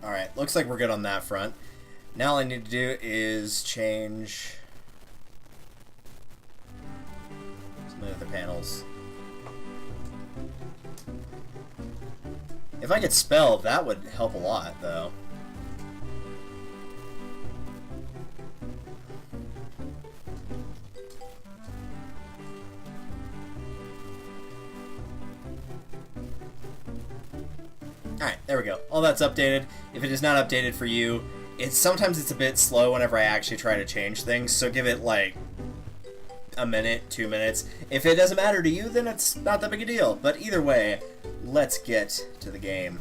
Alright, looks like we're good on that front. Now all I need to do is change some of the panels. If I could spell, that would help a lot, though. Alright, there we go. All that's updated. If it is not updated for you, sometimes it's a bit slow whenever I actually try to change things, so give it like a minute, 2 minutes. If it doesn't matter to you, then it's not that big a deal. But either way, let's get to the game.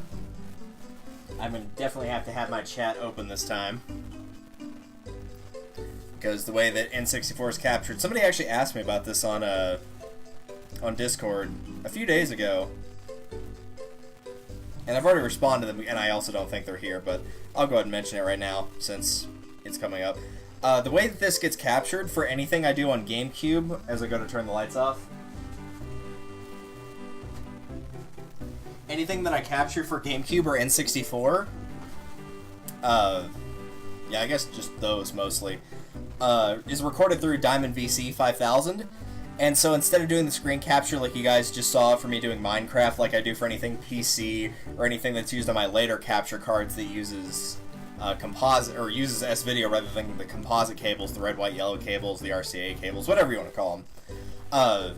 I'm going to definitely have to have my chat open this time, because the way that N64 is captured... Somebody actually asked me about this on Discord a few days ago. And I've already responded to them, and I also don't think they're here, but I'll go ahead and mention it right now, since it's coming up. The way that this gets captured for anything I do on GameCube, as I go to turn the lights off, anything that I capture for GameCube or N64, yeah, I guess just those mostly, is recorded through Diamond VC 5000. And so instead of doing the screen capture like you guys just saw for me doing Minecraft, like I do for anything PC or anything that's used on my later capture cards that uses composite or uses S-Video rather than the composite cables, the red, white, yellow cables, the RCA cables, whatever you want to call them.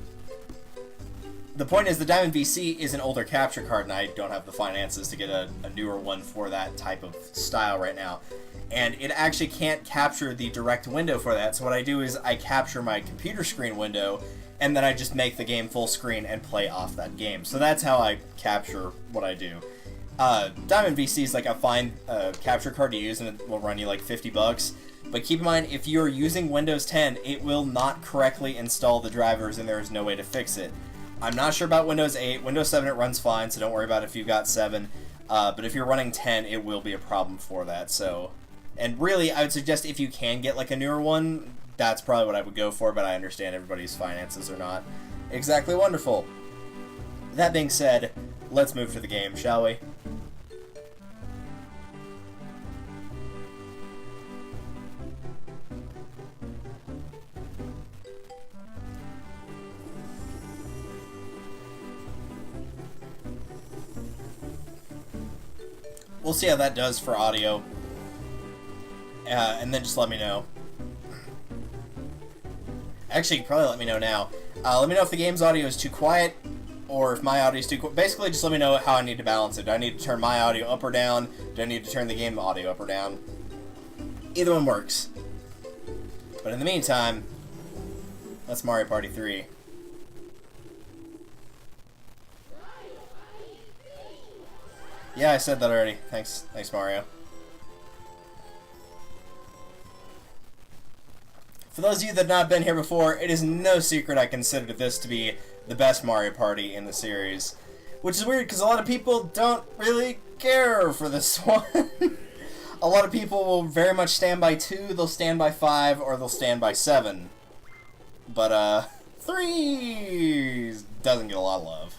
The point is the Diamond VC is an older capture card, and I don't have the finances to get a newer one for that type of style right now. And it actually can't capture the direct window for that, so what I do is I capture my computer screen window, and then I just make the game full screen and play off that game. So that's how I capture what I do. Diamond VC is like a fine capture card to use, and it will run you like $50. But keep in mind, if you're using Windows 10, it will not correctly install the drivers, and there is no way to fix it. I'm not sure about Windows 8. Windows 7 it runs fine, so don't worry about it if you've got 7. But if you're running 10, it will be a problem for that. So, and really, I would suggest if you can get like a newer one, that's probably what I would go for, but I understand everybody's finances are not exactly wonderful. That being said, let's move to the game, shall we? We'll see how that does for audio, and then just let me know. Actually, probably let me know now. Let me know if the game's audio is too quiet, or if my audio is too quiet. Basically, just let me know how I need to balance it. Do I need to turn my audio up or down? Do I need to turn the game audio up or down? Either one works. But in the meantime, that's Mario Party 3. Yeah, I said that already. Thanks, Mario. For those of you that have not been here before, it is no secret I consider this to be the best Mario Party in the series. Which is weird, because a lot of people don't really care for this one. A lot of people will very much stand by 2, they'll stand by 5, or they'll stand by 7. But, 3 doesn't get a lot of love.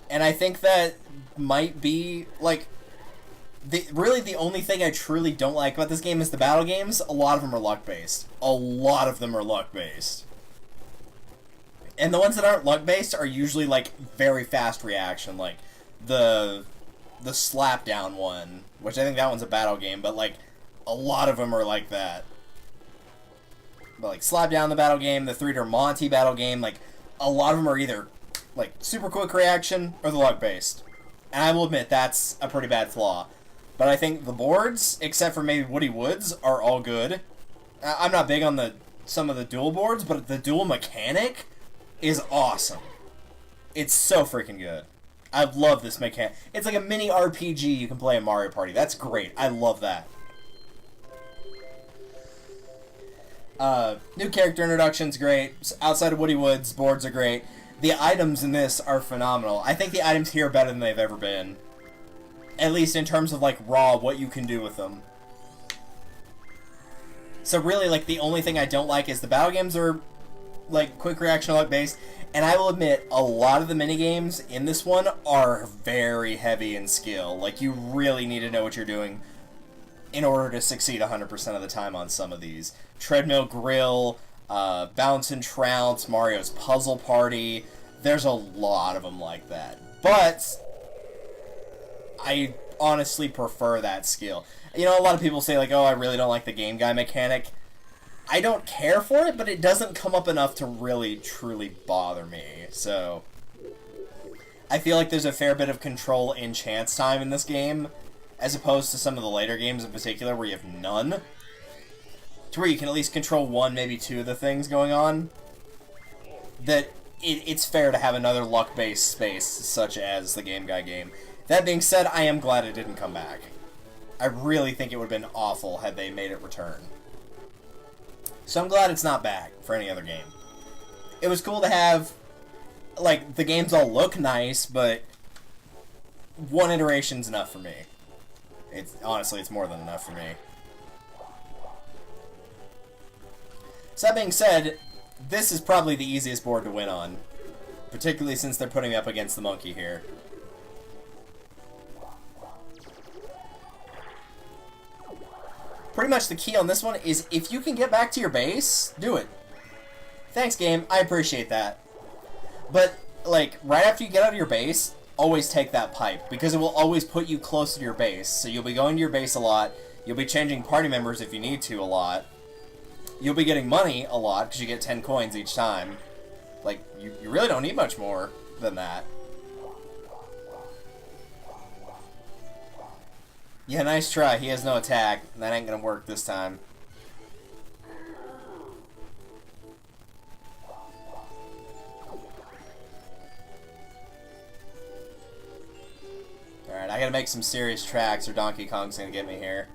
And I think that might be, like, really the only thing I truly don't like about this game is the battle games. A lot of them are luck-based. A lot of them are luck-based. And the ones that aren't luck-based are usually, like, very fast reaction. Like, the slap-down one, which I think that one's a battle game, but, like, a lot of them are like that. But, like, slap-down the battle game, the 3-door Monty battle game, like, a lot of them are either like super quick reaction or the luck based, and I will admit that's a pretty bad flaw. But I think the boards, except for maybe Woody Woods, are all good. I'm not big on some of the dual boards, but the dual mechanic is awesome. It's so freaking good. I love this mechanic. It's like a mini RPG you can play in Mario Party. That's great. I love that. New character introduction's great. Outside of Woody Woods, boards are great. The items in this are phenomenal. I think the items here are better than they've ever been. At least in terms of, like, raw, what you can do with them. So really, like, the only thing I don't like is the battle games are like quick reaction luck based, and I will admit a lot of the minigames in this one are very heavy in skill. Like, you really need to know what you're doing in order to succeed 100% of the time on some of these. Treadmill Grill, Bounce and Trounce, Mario's Puzzle Party. There's a lot of them like that. But I honestly prefer that skill. You know, a lot of people say, like, oh, I really don't like the game guy mechanic. I don't care for it, but it doesn't come up enough to really, truly bother me. So, I feel like there's a fair bit of control in chance time in this game, as opposed to some of the later games in particular where you have none. To where you can at least control one, maybe two of the things going on. That it's fair to have another luck-based space, such as the Game Guy game. That being said, I am glad it didn't come back. I really think it would have been awful had they made it return. So I'm glad it's not back for any other game. It was cool to have, like, the games all look nice, but one iteration's enough for me. Honestly, it's more than enough for me. So that being said, this is probably the easiest board to win on. Particularly since they're putting me up against the monkey here. Pretty much the key on this one is if you can get back to your base, do it. Thanks, game. I appreciate that. But, like, right after you get out of your base, always take that pipe, because it will always put you closer to your base. So you'll be going to your base a lot. You'll be changing party members if you need to a lot. You'll be getting money a lot, because you get 10 coins each time. Like, you really don't need much more than that. Yeah, nice try. He has no attack. That ain't gonna work this time. Alright, I gotta make some serious tracks or Donkey Kong's gonna get me here.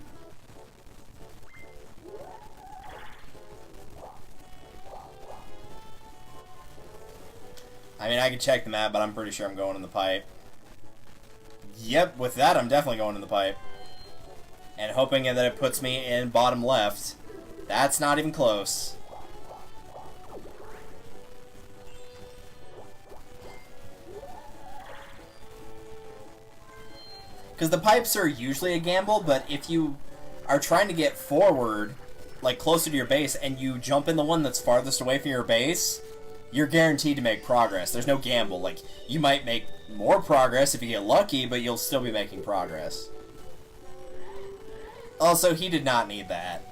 I mean, I can check the map, but I'm pretty sure I'm going in the pipe. Yep, with that, I'm definitely going in the pipe. And hoping that it puts me in bottom left. That's not even close. Because the pipes are usually a gamble, but if you are trying to get forward, like closer to your base, and you jump in the one that's farthest away from your base, you're guaranteed to make progress. There's no gamble. Like, you might make more progress if you get lucky, but you'll still be making progress. Also, he did not need that.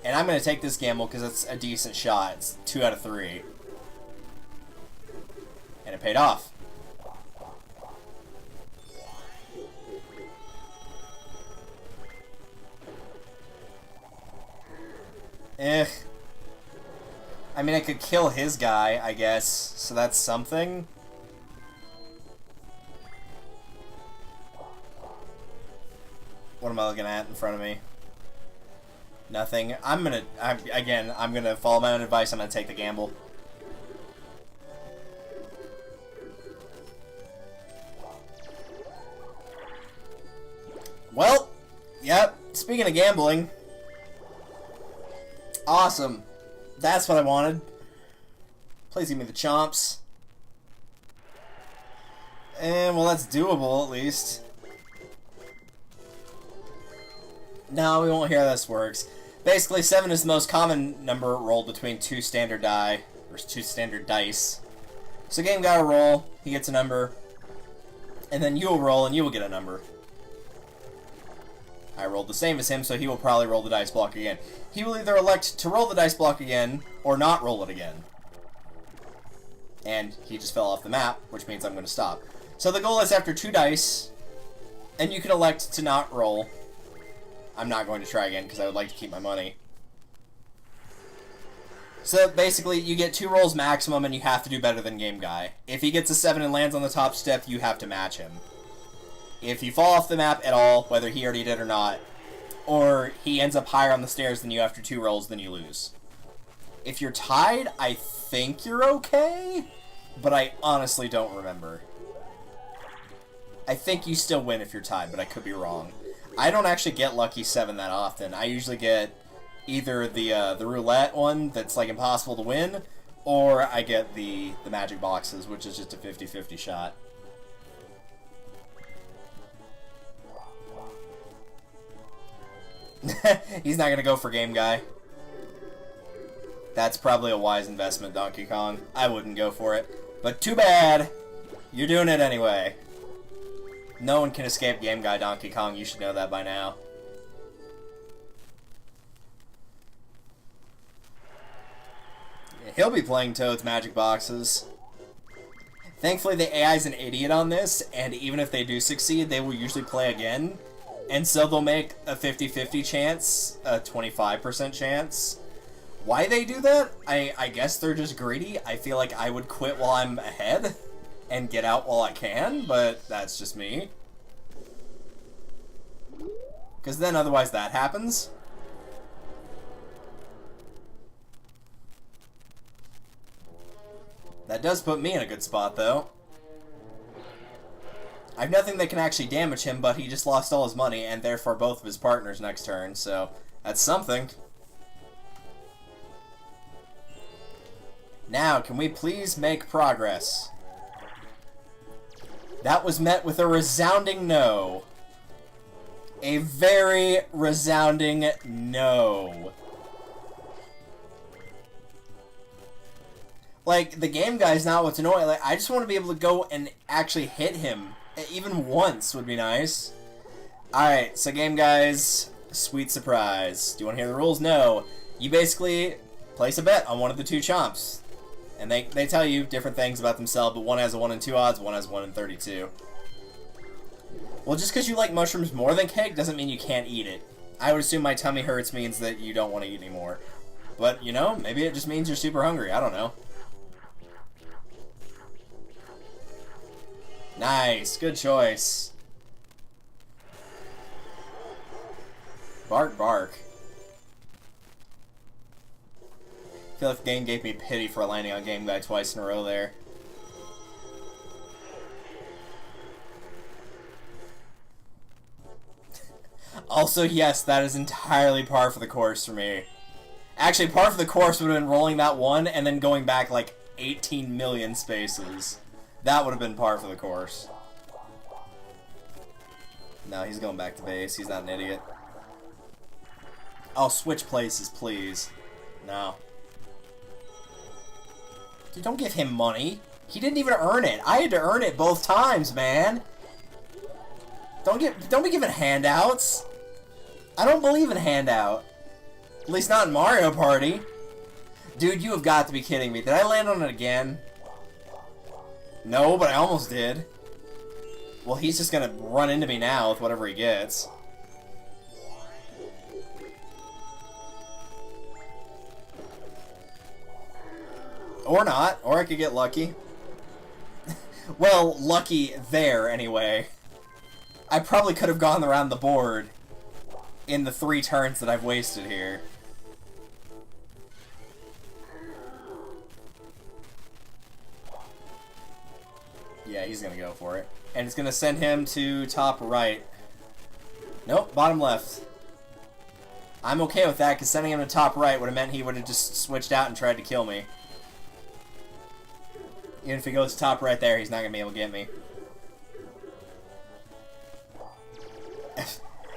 And I'm going to take this gamble because it's a decent shot. It's 2 out of 3. And it paid off. I mean, I could kill his guy, I guess, so that's something. What am I looking at in front of me? Nothing. I'm gonna follow my own advice. I'm gonna take the gamble. Well, yep, speaking of gambling. Awesome. That's what I wanted. Please give me the chomps. And, well, that's doable, at least. No, we won't hear how this works. Basically, 7 is the most common number rolled between 2 standard die, or 2 standard dice. So game guy will roll, he gets a number, and then you will roll, and you will get a number. I rolled the same as him, so he will probably roll the dice block again. He will either elect to roll the dice block again, or not roll it again. And he just fell off the map, which means I'm going to stop. So the goal is after 2 dice, and you can elect to not roll. I'm not going to try again, because I would like to keep my money. So basically, you get 2 rolls maximum, and you have to do better than Game Guy. If he gets a 7 and lands on the top step, you have to match him. If you fall off the map at all, whether he already did or not, or he ends up higher on the stairs than you after 2 rolls, then you lose. If you're tied, I think you're okay, but I honestly don't remember. I think you still win if you're tied, but I could be wrong. I don't actually get Lucky 7 that often. I usually get either the roulette one that's like impossible to win, or I get the magic boxes, which is just a 50-50 shot. He's not gonna go for Game Guy. That's probably a wise investment, Donkey Kong. I wouldn't go for it. But too bad! You're doing it anyway. No one can escape Game Guy, Donkey Kong. You should know that by now. Yeah, he'll be playing Toad's Magic Boxes. Thankfully, the AI's an idiot on this, and even if they do succeed, they will usually play again. And so they'll make a 50-50 chance, a 25% chance. Why they do that? I guess they're just greedy. I feel like I would quit while I'm ahead and get out while I can, but that's just me. Because then otherwise that happens. That does put me in a good spot, though. I have nothing that can actually damage him, but he just lost all his money, and therefore both of his partners next turn, so that's something. Now, can we please make progress? That was met with a resounding no. A very resounding no. Like, the game guy's not what's annoying. Like, I just want to be able to go and actually hit him. Even once would be nice. Alright, so game guys, sweet surprise. Do you want to hear the rules? No. You basically place a bet on one of the two chomps. And they tell you different things about themselves, but one has a 1 in 2 odds, one has 1 in 32. Well, just because you like mushrooms more than cake doesn't mean you can't eat it. I would assume my tummy hurts means that you don't want to eat anymore. But, you know, maybe it just means you're super hungry. I don't know. Nice. Good choice. Bark, bark. I feel like the game gave me pity for landing on Game Guy twice in a row there. Also, yes, that is entirely par for the course for me. Actually, par for the course would have been rolling that one and then going back like 18 million spaces. That would have been par for the course. No, he's going back to base. He's not an idiot. Oh, switch places, please. No. Dude, don't give him money. He didn't even earn it. I had to earn it both times, man. Don't be giving handouts. I don't believe in handout. At least not in Mario Party. Dude, you have got to be kidding me. Did I land on it again? No, but I almost did. Well, he's just gonna run into me now with whatever he gets. Or not. Or I could get lucky. Well, lucky there, anyway. I probably could have gone around the board in the 3 turns that I've wasted here. Yeah, he's gonna go for it. And it's gonna send him to top right. Nope, bottom left. I'm okay with that, because sending him to top right would have meant he would have just switched out and tried to kill me. Even if he goes top right there, he's not gonna be able to get me.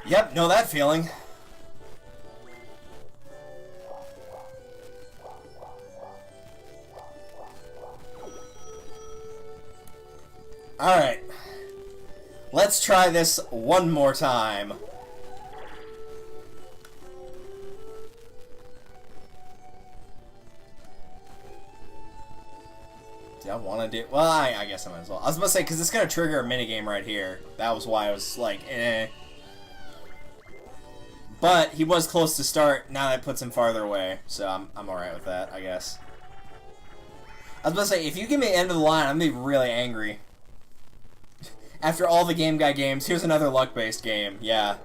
Yep, know that feeling. Alright. Let's try this one more time. Do I want to do... Well, I guess I might as well. I was about to say, because it's going to trigger a minigame right here. That was why I was like, eh. But he was close to start. Now that puts him farther away. So I'm alright with that, I guess. I was about to say, if you give me the end of the line, I'm going to be really angry. After all the Game Guy games, here's another luck-based game. Yeah.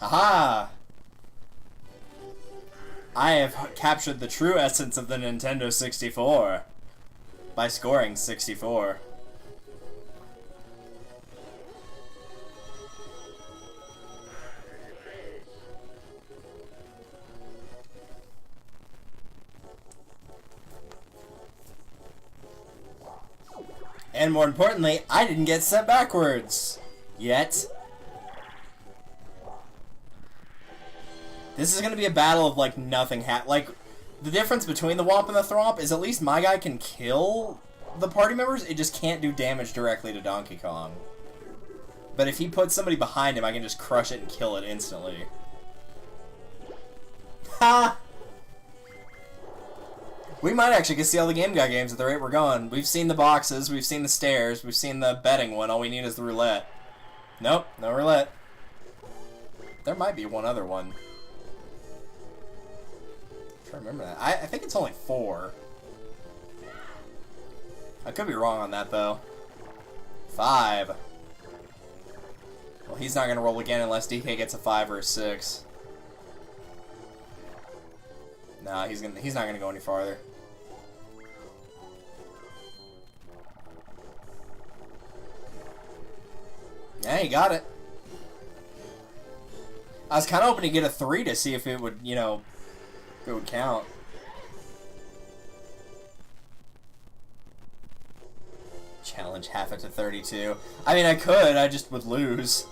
Aha! I have captured the true essence of the Nintendo 64 by scoring 64. And more importantly, I didn't get sent backwards. Yet. This is going to be a battle of, like, nothing like, the difference between the Womp and the Thwomp is at least my guy can kill the party members, it just can't do damage directly to Donkey Kong. But if he puts somebody behind him, I can just crush it and kill it instantly. Ha! We might actually get to see all the Game Guy games at the rate we're going. We've seen the boxes, we've seen the stairs, we've seen the betting one, all we need is the roulette. Nope, no roulette. There might be one other one. I remember that. I think it's only 4. I could be wrong on that, though. 5. Well, he's not going to roll again unless DK gets a 5 or a 6. Nah, he's not going to go any farther. Yeah, he got it. I was kind of hoping to get a 3 to see if it would, you know, if it would count. Challenge half it to 32. I mean, I could, I just would lose.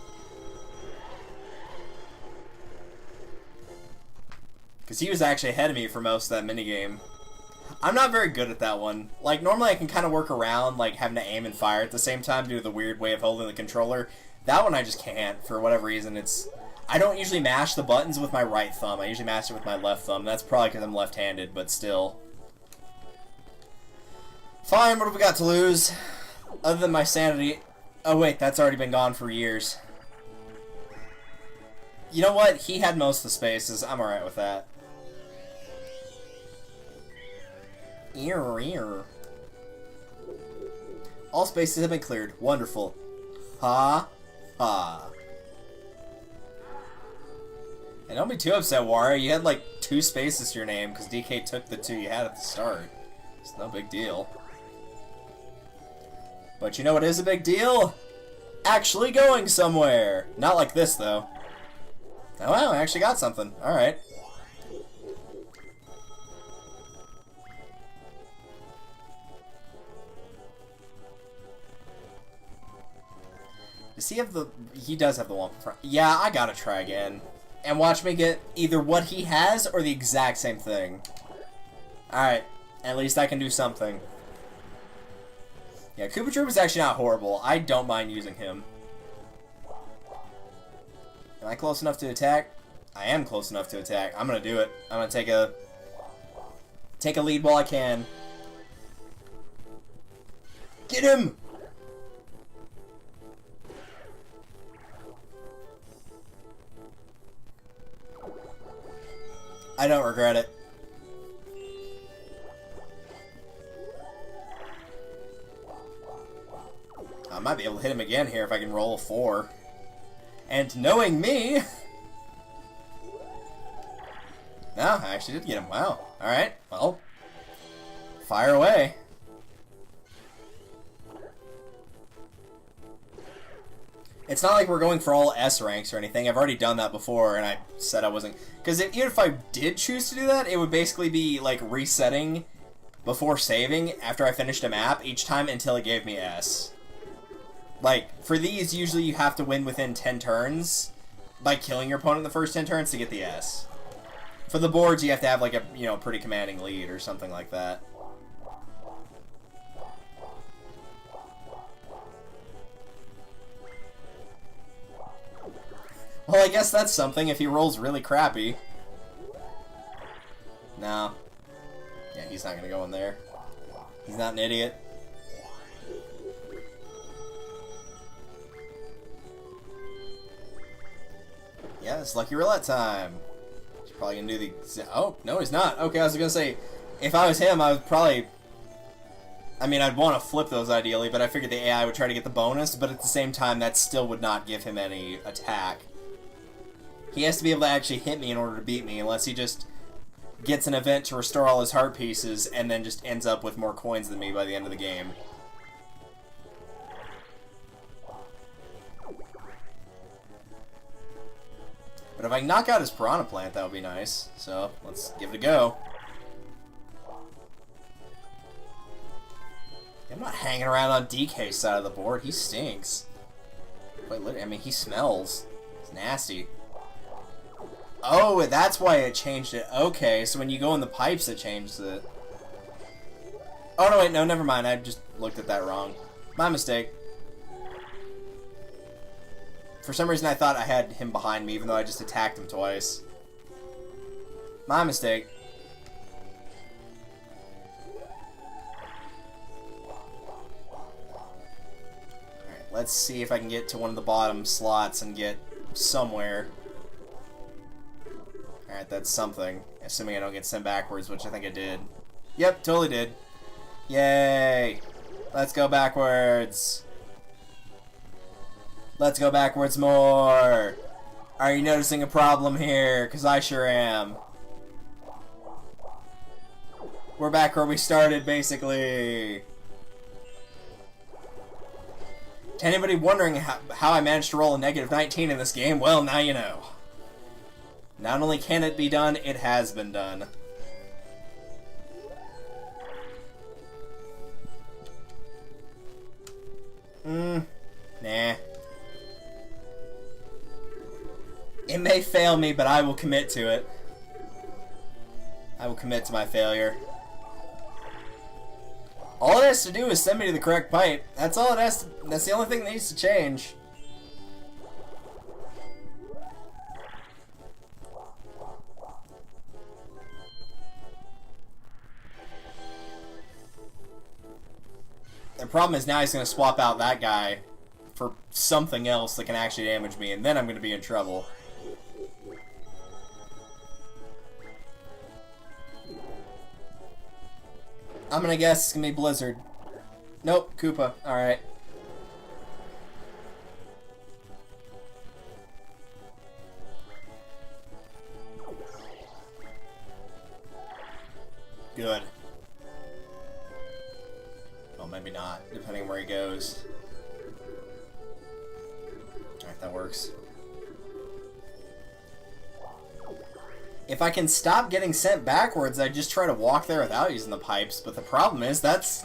Because he was actually ahead of me for most of that minigame. I'm not very good at that one. Like, normally I can kind of work around, like, having to aim and fire at the same time due to the weird way of holding the controller. That one I just can't, for whatever reason. I don't usually mash the buttons with my right thumb. I usually mash it with my left thumb. That's probably because I'm left-handed, but still. Fine, what have we got to lose? Other than my sanity. Oh wait, that's already been gone for years. You know what? He had most of the spaces. I'm alright with that. Ear. All spaces have been cleared. Wonderful. Ha. Ha. And don't be too upset, Wario. You had like 2 spaces to your name because DK took the 2 you had at the start. It's no big deal. But you know what is a big deal? Actually going somewhere. Not like this, though. Oh, wow, I actually got something. Alright. Does he have the... He does have the one front. Yeah, I gotta try again. And watch me get either what he has or the exact same thing. Alright. At least I can do something. Yeah, Koopa Troop is actually not horrible. I don't mind using him. Am I close enough to attack? I am close enough to attack. I'm gonna do it. I'm gonna take a lead while I can. Get him! I don't regret it. I might be able to hit him again here if I can roll a 4. And knowing me... No, I actually did get him. Wow. Alright, well. Fire away. It's not like we're going for all S ranks or anything. I've already done that before, and I said I wasn't... Because even if I did choose to do that, it would basically be, like, resetting before saving after I finished a map each time until it gave me S. Like, for these, usually you have to win within 10 turns by killing your opponent in the first 10 turns to get the S. For the boards, you have to have, like, a, you know, pretty commanding lead or something like that. Well, I guess that's something if he rolls really crappy. No. Yeah, he's not gonna go in there. He's not an idiot. Yeah, it's Lucky Roulette time. He's probably gonna do the... Oh, no, he's not. Okay, I was gonna say, if I was him, I would probably... I mean, I'd want to flip those ideally, but I figured the AI would try to get the bonus, but at the same time, that still would not give him any attack. He has to be able to actually hit me in order to beat me, unless he just gets an event to restore all his heart pieces and then just ends up with more coins than me by the end of the game. But if I can knock out his Piranha Plant, that would be nice. So, let's give it a go. I'm not hanging around on DK's side of the board. He stinks. Quite literally, I mean, he smells. It's nasty. Oh, that's why it changed it. Okay, so when you go in the pipes, it changes it. Oh, no, wait, no, never mind. I just looked at that wrong. My mistake. For some reason, I thought I had him behind me, even though I just attacked him twice. My mistake. Alright, let's see if I can get to one of the bottom slots and get somewhere. Alright, that's something. Assuming I don't get sent backwards, which I think I did. Yep, totally did. Yay! Let's go backwards. Let's go backwards more. Are you noticing a problem here? Because I sure am. We're back where we started, basically. To anybody wondering how I managed to roll a -19 in this game, well, now you know. Not only can it be done, it has been done. Nah. It may fail me, but I will commit to it. I will commit to my failure. All it has to do is send me to the correct pipe. That's all it has to... That's the only thing that needs to change. The problem is now he's going to swap out that guy for something else that can actually damage me, and then I'm going to be in trouble. I'm gonna guess it's gonna be Blizzard. Nope, Koopa. Alright. Good. Well, maybe not, depending on where he goes. Alright, that works. If I can stop getting sent backwards, I just try to walk there without using the pipes, but the problem is that's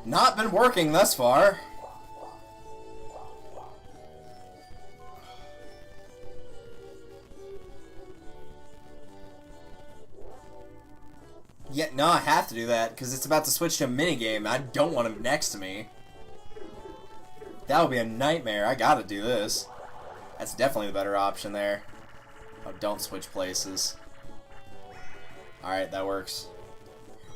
not been working thus far. Yeah, no, I have to do that, because it's about to switch to a minigame. I don't want him next to me. That would be a nightmare. I gotta do this. That's definitely the better option there. Oh, don't switch places. Alright, that works.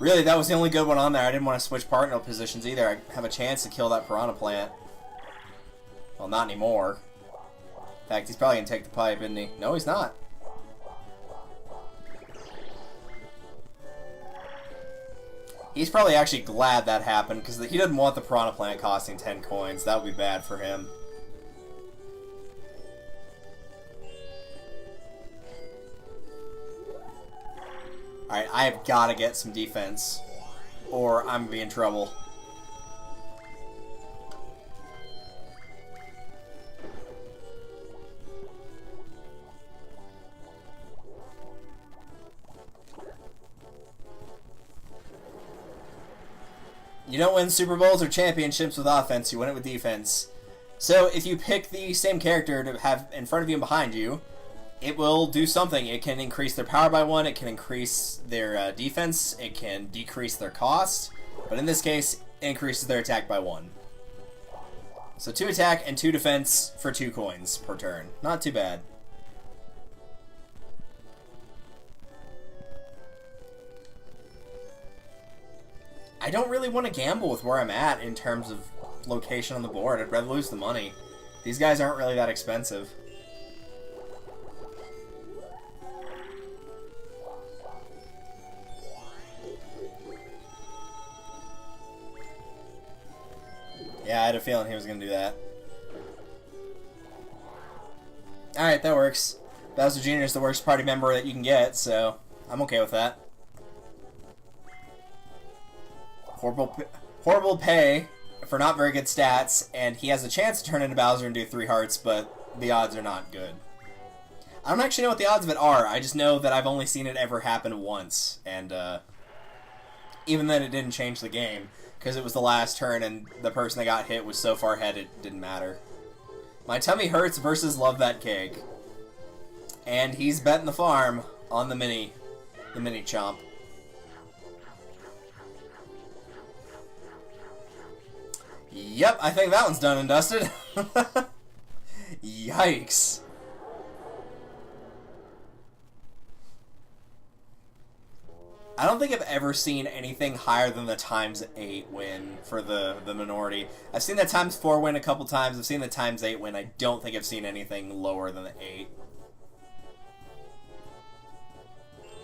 Really, that was the only good one on there. I didn't want to switch partner positions either. I have a chance to kill that Piranha Plant. Well, not anymore. In fact, he's probably going to take the pipe, isn't he? No, he's not. He's probably actually glad that happened, because he doesn't want the Piranha Plant costing 10 coins. That would be bad for him. Alright, I have got to get some defense, or I'm going to be in trouble. You don't win Super Bowls or championships with offense, you win it with defense. So, if you pick the same character to have in front of you and behind you, it will do something. It can increase their power by 1, it can increase their defense, it can decrease their cost, but in this case, it increases their attack by 1. So 2 attack and 2 defense for 2 coins per turn. Not too bad. I don't really want to gamble with where I'm at in terms of location on the board. I'd rather lose the money. These guys aren't really that expensive. Yeah, I had a feeling he was going to do that. Alright, that works. Bowser Jr. is the worst party member that you can get, so I'm okay with that. Horrible pay for not very good stats, and he has a chance to turn into Bowser and do 3 hearts, but the odds are not good. I don't actually know what the odds of it are. I just know that I've only seen it ever happen once, and even then it didn't change the game, because it was the last turn and the person that got hit was so far ahead it didn't matter. My tummy hurts versus love that cake. And he's betting the farm on the mini chomp. Yep, I think that one's done and dusted. Yikes. I don't think I've ever seen anything higher than the ×8 win for the minority. I've seen the ×4 win a couple times. I've seen the ×8 win. I don't think I've seen anything lower than the 8.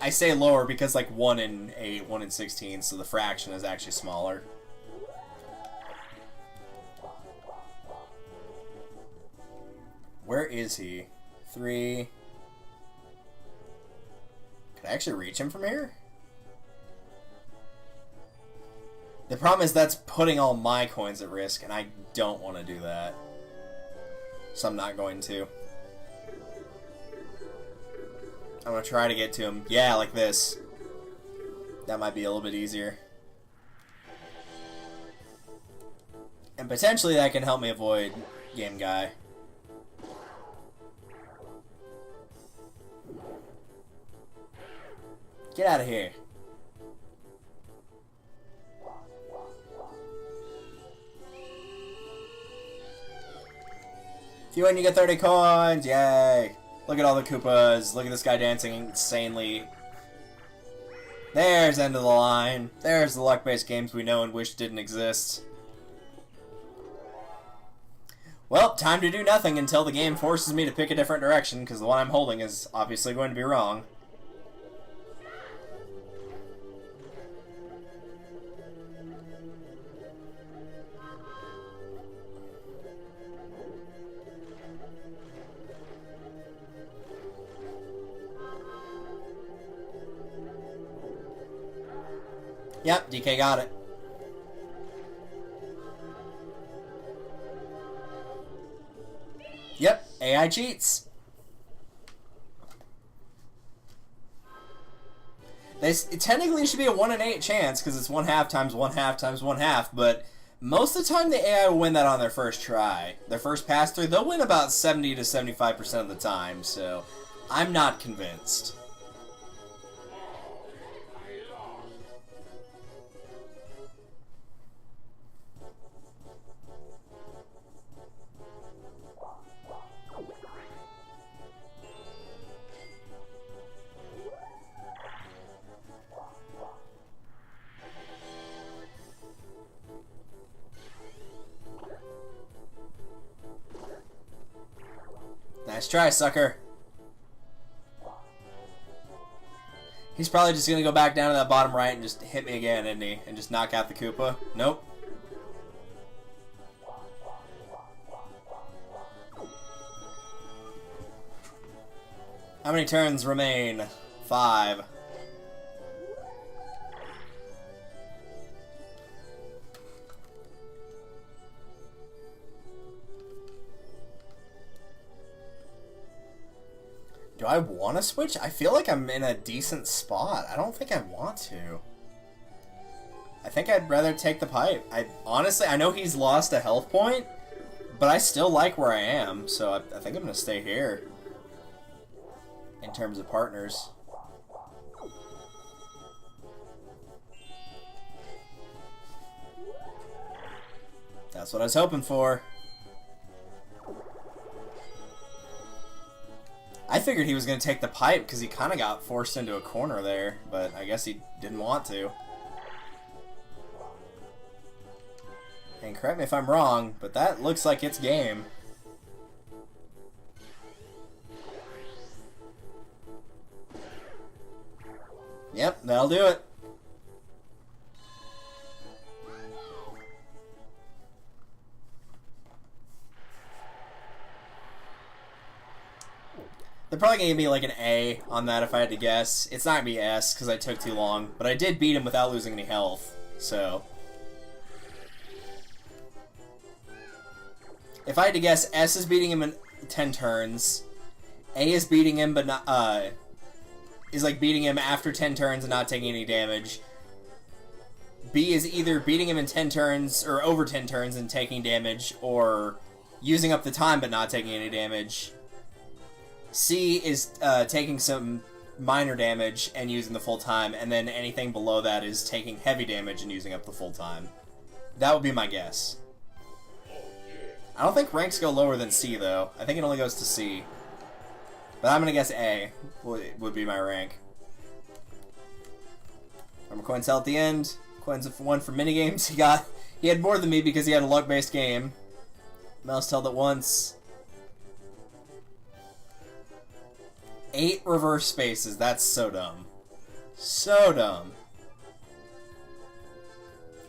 I say lower because like 1 in 8, 1 in 16, so the fraction is actually smaller. Where is he? 3. Can I actually reach him from here? The problem is that's putting all my coins at risk, and I don't want to do that. So I'm not going to. I'm going to try to get to him. Yeah, like this. That might be a little bit easier. And potentially that can help me avoid Game Guy. Get out of here. If you win, you get 30 coins. Yay. Look at all the Koopas. Look at this guy dancing insanely. There's end of the line. There's the luck-based games we know and wish didn't exist. Well, time to do nothing until the game forces me to pick a different direction, because the one I'm holding is obviously going to be wrong. Yep, DK got it. Yep, AI cheats. It technically should be a 1 in 8 chance because it's 1/2 times 1/2 times 1/2, but most of the time the AI will win that on their first try. Their first pass through, they'll win about 70 to 75% of the time, so I'm not convinced. Nice try, sucker. He's probably just gonna go back down to that bottom right and just hit me again, isn't he? And just knock out the Koopa. Nope. How many turns remain? 5. Do I want to switch? I feel like I'm in a decent spot. I don't think I want to. I think I'd rather take the pipe. Honestly, I know he's lost a health point, but I still like where I am, so I think I'm going to stay here in terms of partners. That's what I was hoping for. I figured he was going to take the pipe because he kind of got forced into a corner there, but I guess he didn't want to. And correct me if I'm wrong, but that looks like it's game. Yep, that'll do it. They're probably gonna give me like an A on that if I had to guess. It's not gonna be S because I took too long, but I did beat him without losing any health, so. If I had to guess, S is beating him in 10 turns. A is beating him, but not, is like beating him after 10 turns and not taking any damage. B is either beating him in 10 turns, or over 10 turns and taking damage, or using up the time but not taking any damage. C is taking some minor damage and using the full time, and then anything below that is taking heavy damage and using up the full time. That would be my guess. I don't think ranks go lower than C, though. I think it only goes to C. But I'm going to guess A would be my rank. Remember coin sell at the end. Coins one for minigames. He had more than me because he had a luck-based game. Mouse held it once. 8 reverse spaces. That's so dumb. So dumb.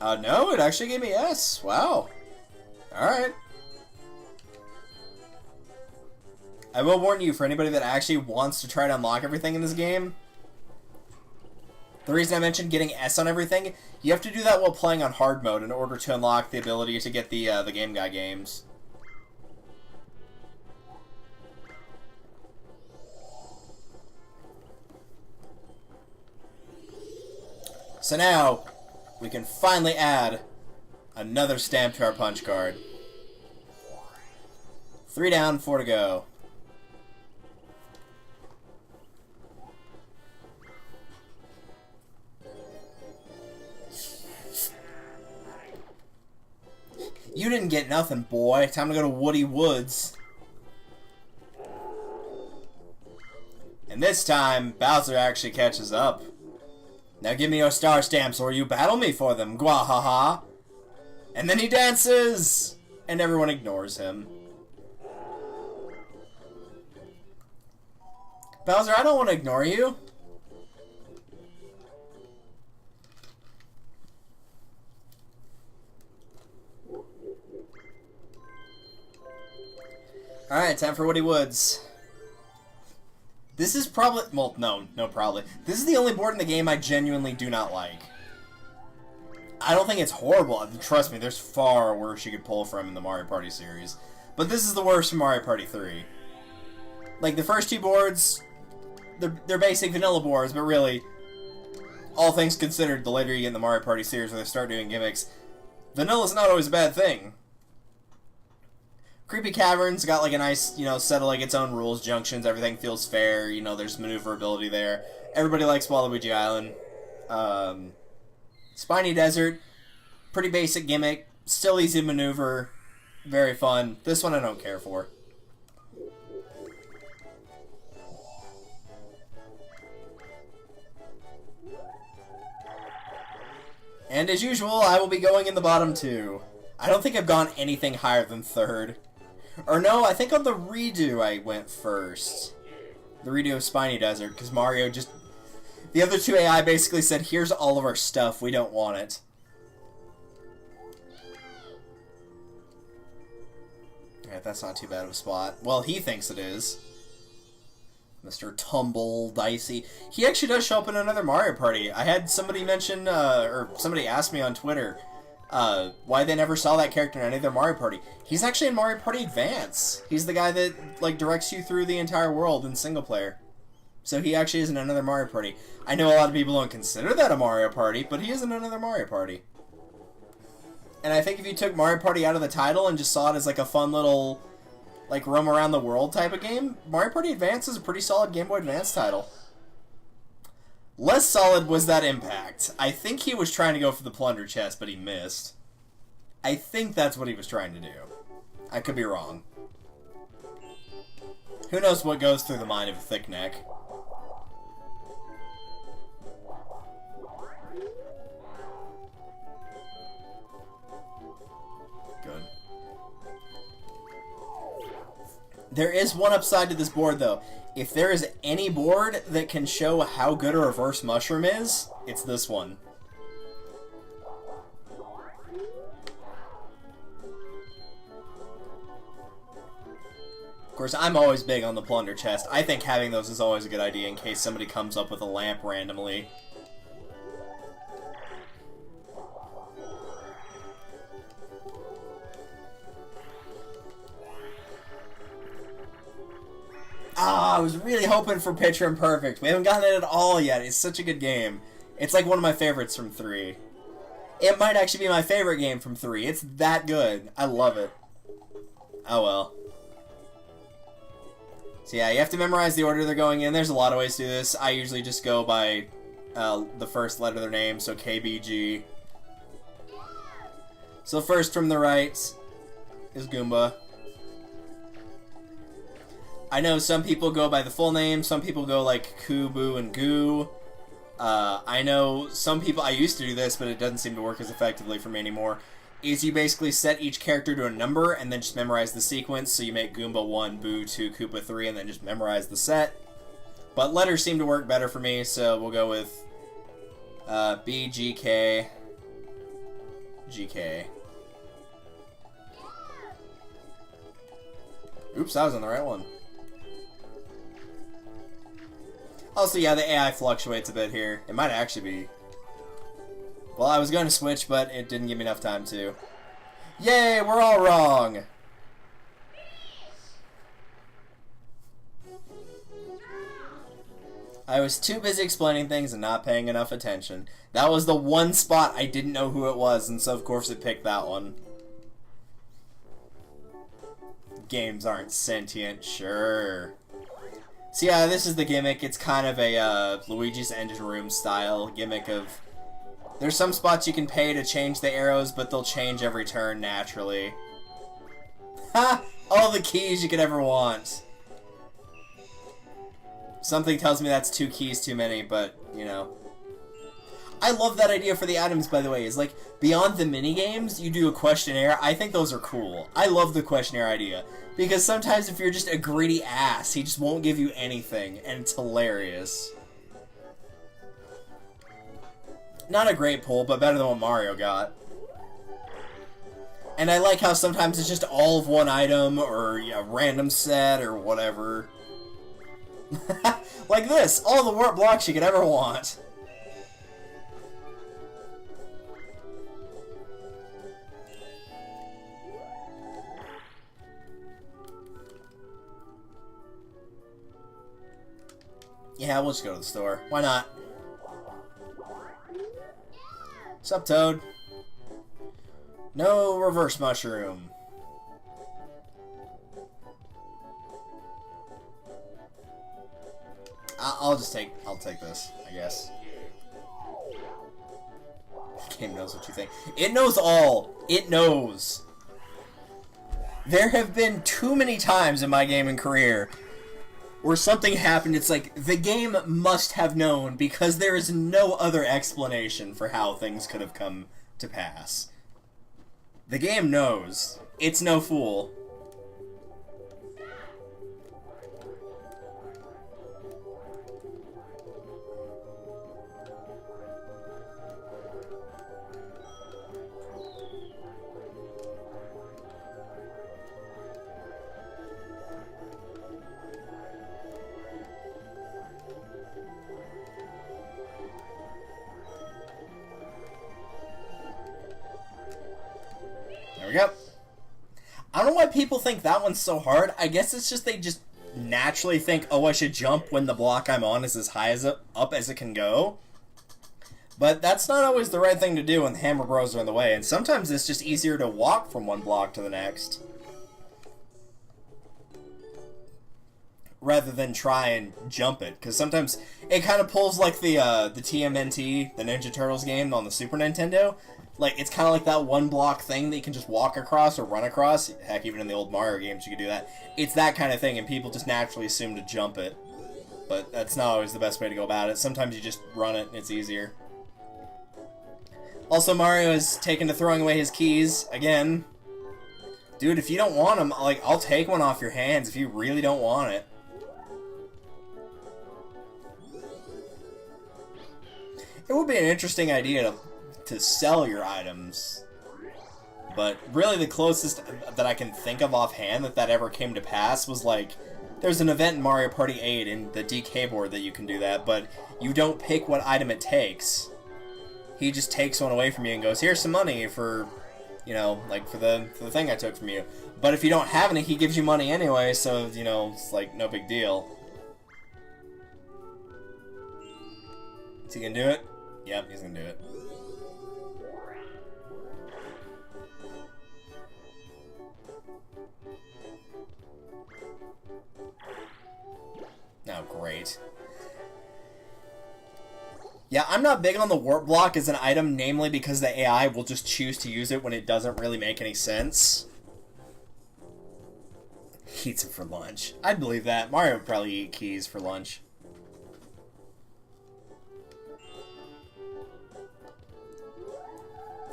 No, it actually gave me S. Wow. Alright. I will warn you, for anybody that actually wants to try to unlock everything in this game, the reason I mentioned getting S on everything, you have to do that while playing on hard mode in order to unlock the ability to get the Game Guy games. So now, we can finally add another stamp to our punch card. 3 down, 4 to go. You didn't get nothing, boy. Time to go to Woody Woods. And this time, Bowser actually catches up. Now give me your star stamps or you battle me for them, gwahaha. And then he dances! And everyone ignores him. Bowser, I don't want to ignore you. Alright, time for Woody Woods. This is probably... Well, no, probably. This is the only board in the game I genuinely do not like. I don't think it's horrible. Trust me, there's far worse you could pull from in the Mario Party series. But this is the worst from Mario Party 3. Like, the first 2 boards, they're basic vanilla boards, but really, all things considered, the later you get in the Mario Party series where they start doing gimmicks, vanilla's not always a bad thing. Creepy Caverns got like a nice, set of like its own rules, junctions, everything feels fair, there's maneuverability there. Everybody likes Waluigi Island. Spiny Desert, pretty basic gimmick, still easy to maneuver, very fun. This one I don't care for. And as usual, I will be going in the bottom 2. I don't think I've gone anything higher than 3rd. Or no, I think on the redo I went first. The redo of Spiny Desert, because Mario just... The other 2 AI basically said, here's all of our stuff, we don't want it. Alright, that's not too bad of a spot. Well, he thinks it is. Mr. Tumble Dicey. He actually does show up in another Mario Party. I had somebody mention, or somebody asked me on Twitter, why they never saw that character in any of their Mario Party. He's actually in Mario Party Advance. He's the guy that, like, directs you through the entire world in single player. So he actually is in another Mario Party. I know a lot of people don't consider that a Mario Party, but he is in another Mario Party. And I think if you took Mario Party out of the title and just saw it as, like, a fun little, like, roam around the world type of game, Mario Party Advance is a pretty solid Game Boy Advance title. Less solid was that Impact. I think he was trying to go for the plunder chest, but he missed. I think that's what he was trying to do. I could be wrong. Who knows what goes through the mind of a thick neck. Good. There is one upside to this board, though. If there is any board that can show how good a reverse mushroom is, it's this one. Of course, I'm always big on the plunder chest. I think having those is always a good idea in case somebody comes up with a lamp randomly. Ah, I was really hoping for Picture and Perfect. We haven't gotten it at all yet. It's such a good game. It's like one of my favorites from 3. It might actually be my favorite game from 3. It's that good. I love it. Oh well. So yeah, you have to memorize the order they're going in. There's a lot of ways to do this. I usually just go by the first letter of their name, so KBG. So first from the right is Goomba. I know some people go by the full name, some people go like Koo, Boo, and Goo. I know some people, I used to do this, but it doesn't seem to work as effectively for me anymore, is you basically set each character to a number and then just memorize the sequence, so you make Goomba 1, Boo 2, Koopa 3, and then just memorize the set. But letters seem to work better for me, so we'll go with B, G, K, G, K. Oops, I was on the right one. Also, yeah, the AI fluctuates a bit here. It might actually be... Well, I was going to switch, but it didn't give me enough time to. Yay, we're all wrong! I was too busy explaining things and not paying enough attention. That was the one spot I didn't know who it was, and so of course it picked that one. Games aren't sentient, sure. So yeah, this is the gimmick. It's kind of a Luigi's Engine Room style gimmick of... There's some spots you can pay to change the arrows, but they'll change every turn naturally. Ha! All the keys you could ever want. Something tells me that's 2 keys too many, but, you know. I love that idea for the items, by the way. Is like, beyond the minigames, you do a questionnaire. I think those are cool. I love the questionnaire idea. Because sometimes if you're just a greedy ass, he just won't give you anything, and it's hilarious. Not a great pull, but better than what Mario got. And I like how sometimes it's just all of one item, or a random set, or whatever. Like this, all the warp blocks you could ever want. Yeah, we'll just go to the store. Why not? Sup, Toad? No reverse mushroom. I'll take this, I guess. The game knows what you think. It knows all. It knows. There have been too many times in my gaming career where something happened, it's like, the game must have known, because there is no other explanation for how things could have come to pass. The game knows. It's no fool. There we go. I don't know why people think that one's so hard. I guess it's just they just naturally think, oh, I should jump when the block I'm on is as high as up as it can go. But that's not always the right thing to do when the Hammer Bros are in the way, and sometimes it's just easier to walk from one block to the next, rather than try and jump it, because sometimes it kind of pulls like the TMNT, the Ninja Turtles game on the Super Nintendo. Like, it's kind of like that one block thing that you can just walk across or run across. Heck, even in the old Mario games you could do that. It's that kind of thing, and people just naturally assume to jump it. But that's not always the best way to go about it. Sometimes you just run it and it's easier. Also, Mario is taken to throwing away his keys, again. Dude, if you don't want them, like, I'll take one off your hands if you really don't want it. It would be an interesting idea to sell your items. But really the closest that I can think of offhand that ever came to pass was like, there's an event in Mario Party 8 in the DK board that you can do that, but you don't pick what item it takes. He just takes one away from you and goes, here's some money for, you know, like for the thing I took from you. But if you don't have any, he gives you money anyway, so, you know, it's like no big deal. Is he gonna do it? Yep, he's gonna do it. Oh, great. Yeah, I'm not big on the warp block as an item, namely because the AI will just choose to use it when it doesn't really make any sense. He eats it for lunch. I'd believe that. Mario would probably eat keys for lunch.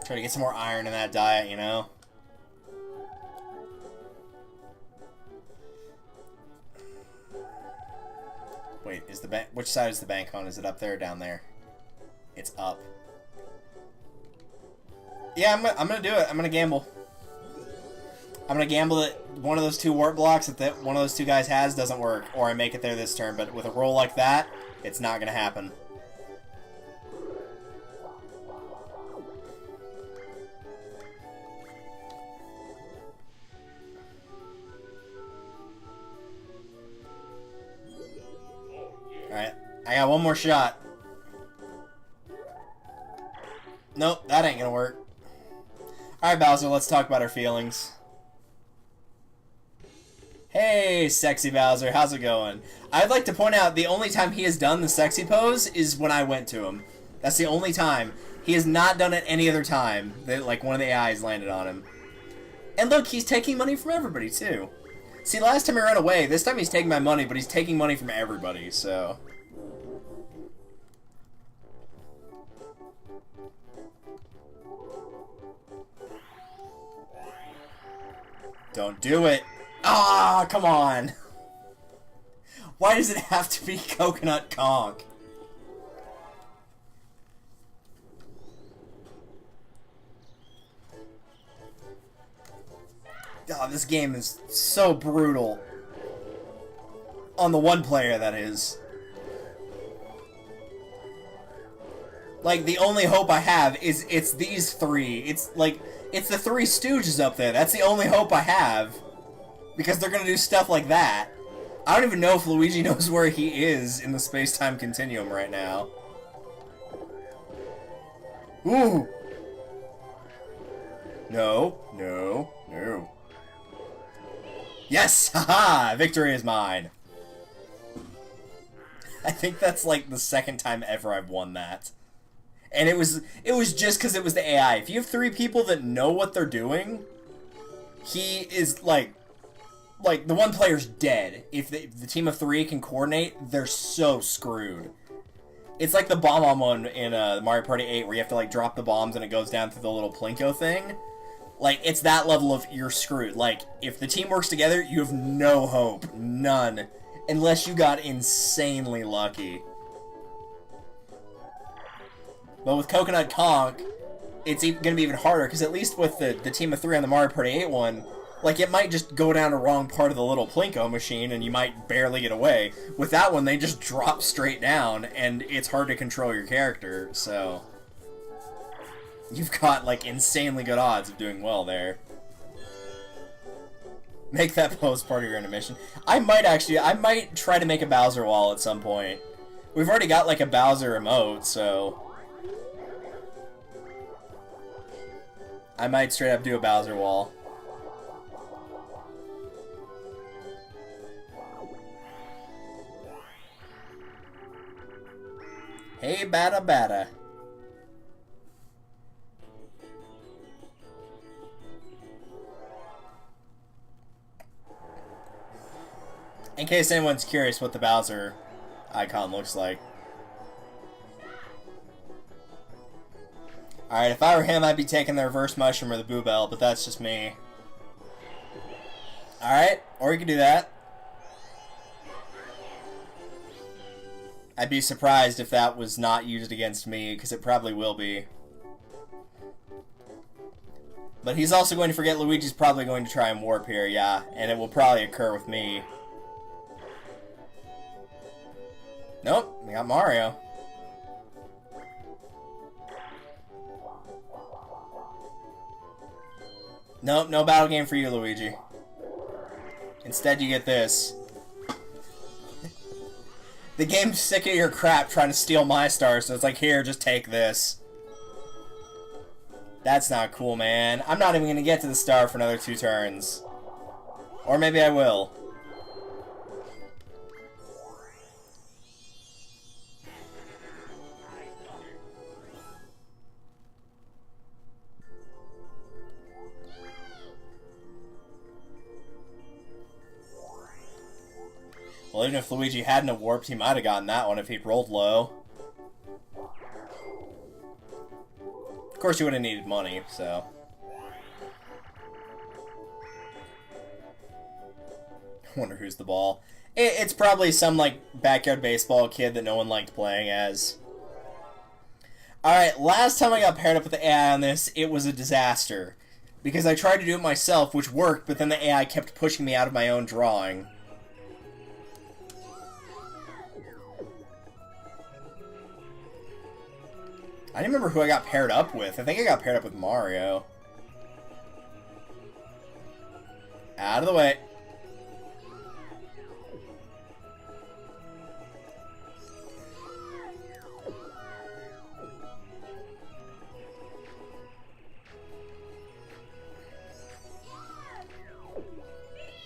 Try to get some more iron in that diet, you know? Wait, is the bank? Which side is the bank on? Is it up there or down there? It's up. Yeah, I'm gonna do it. I'm gonna gamble. I'm gonna gamble that one of those two warp blocks that one of those two guys has doesn't work, or I make it there this turn. But with a roll like that, it's not gonna happen. Alright, I got one more shot. Nope, that ain't gonna work. Alright, Bowser, let's talk about our feelings. Hey, sexy Bowser, how's it going? I'd like to point out the only time he has done the sexy pose is when I went to him. That's the only time. He has not done it any other time that, like, one of the AIs landed on him. And look, he's taking money from everybody, too. See, last time he ran away, this time he's taking my money, but he's taking money from everybody, so... Don't do it! Ah, come on! Why does it have to be Coconut Conk? God, this game is so brutal. On the one player, that is. Like, the only hope I have is it's these three. It's like, it's the Three Stooges up there. That's the only hope I have. Because they're gonna do stuff like that. I don't even know if Luigi knows where he is in the space-time continuum right now. Ooh! No, no, no. Yes! Haha! Victory is mine! I think that's like the second time ever I've won that. And it was just because it was the AI. If you have three people that know what they're doing, he is like the one player's dead. If the team of three can coordinate, they're so screwed. It's like the bomb one in Mario Party 8 where you have to like drop the bombs and it goes down through the little Plinko thing. Like, it's that level of you're screwed. Like, if the team works together, you have no hope. None. Unless you got insanely lucky. But with Coconut Conk, it's going to be even harder, because at least with the team of three on the Mario Party 8 one, like, it might just go down the wrong part of the little Plinko machine, and you might barely get away. With that one, they just drop straight down, and it's hard to control your character, so... You've got, like, insanely good odds of doing well there. Make that pose part of your intermission. I might try to make a Bowser wall at some point. We've already got, like, a Bowser emote, so... I might straight up do a Bowser wall. Hey, bada bada. In case anyone's curious what the Bowser icon looks like. Alright, if I were him, I'd be taking the reverse mushroom or the Boo Bell, but that's just me. Alright, or you could do that. I'd be surprised if that was not used against me, because it probably will be. But he's also going to forget Luigi's probably going to try and warp here, yeah. And it will probably occur with me. Nope, we got Mario. Nope, no battle game for you, Luigi. Instead, you get this. The game's sick of your crap trying to steal my stars, so it's like, here, just take this. That's not cool, man. I'm not even gonna get to the star for another 2 turns. Or maybe I will. Well, even if Luigi hadn't have warped, he might have gotten that one if he'd rolled low. Of course, you would have needed money, so... I wonder who's the ball. It's probably some, like, backyard baseball kid that no one liked playing as. Alright, last time I got paired up with the AI on this, it was a disaster. Because I tried to do it myself, which worked, but then the AI kept pushing me out of my own drawing. I don't remember who I got paired up with. I think I got paired up with Mario. Out of the way.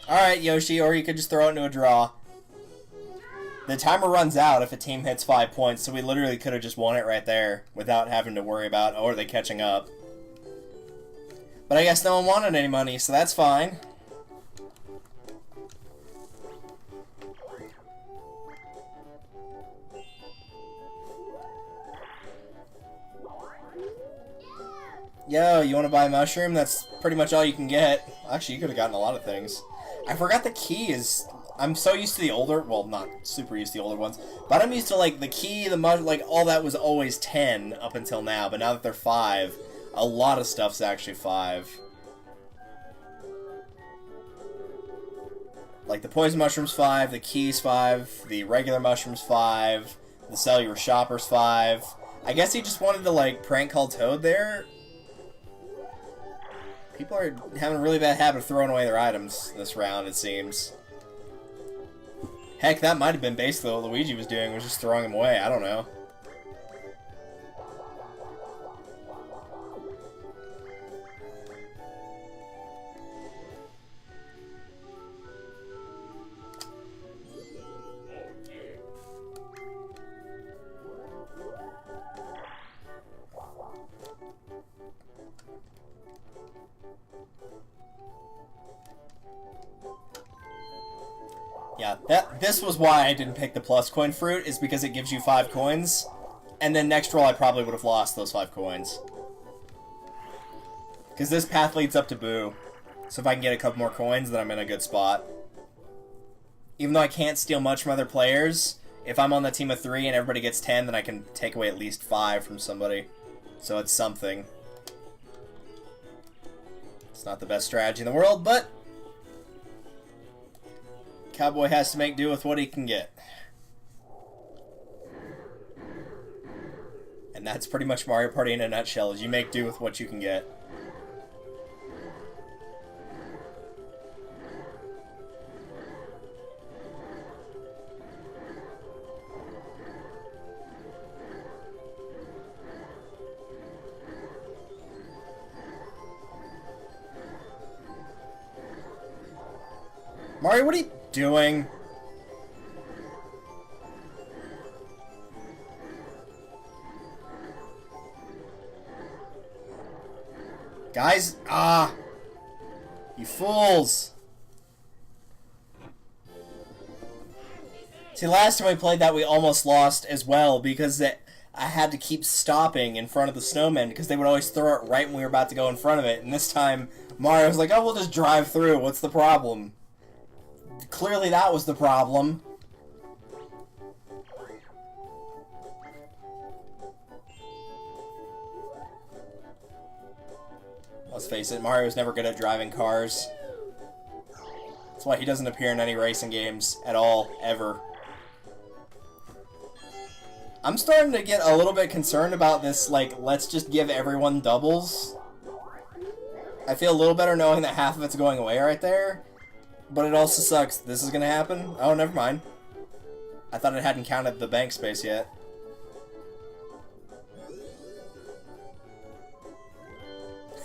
Alright, Yoshi, or you could just throw it into a draw. The timer runs out if a team hits 5 points, so we literally could have just won it right there without having to worry about, oh, are they catching up? But I guess no one wanted any money, so that's fine. Yo, you want to buy a mushroom? That's pretty much all you can get. Actually, you could have gotten a lot of things. I forgot the key is... I'm so used to the older... Well, not super used to the older ones. But I'm used to, like, the key, the mushroom... Like, all that was always 10 up until now. But now that they're 5, a lot of stuff's actually 5. Like, the poison mushroom's 5, the key's 5, the regular mushroom's 5, the cellular shopper's 5. I guess he just wanted to, like, prank call Toad there. People are having a really bad habit of throwing away their items this round, it seems. Heck, that might have been basically what Luigi was doing, was just throwing them away. I don't know. Yeah, this was why I didn't pick the plus coin fruit, is because it gives you 5 coins. And then next roll I probably would have lost those 5 coins. Because this path leads up to Boo. So if I can get a couple more coins, then I'm in a good spot. Even though I can't steal much from other players, if I'm on the team of 3 and everybody gets 10, then I can take away at least 5 from somebody. So it's something. It's not the best strategy in the world, but... Cowboy has to make do with what he can get. And that's pretty much Mario Party in a nutshell, is you make do with what you can get. Mario, what are you doing? Guys, you fools. See, last time we played that, we almost lost as well, because I had to keep stopping in front of the snowmen, because they would always throw it right when we were about to go in front of it, and this time, Mario was like, oh, we'll just drive through, what's the problem? Clearly that was the problem. Let's face it, Mario's never good at driving cars. That's why he doesn't appear in any racing games at all, ever. I'm starting to get a little bit concerned about this, like, let's just give everyone doubles. I feel a little better knowing that half of it's going away right there. But it also sucks. This is gonna happen? Oh, never mind. I thought it hadn't counted the bank space yet.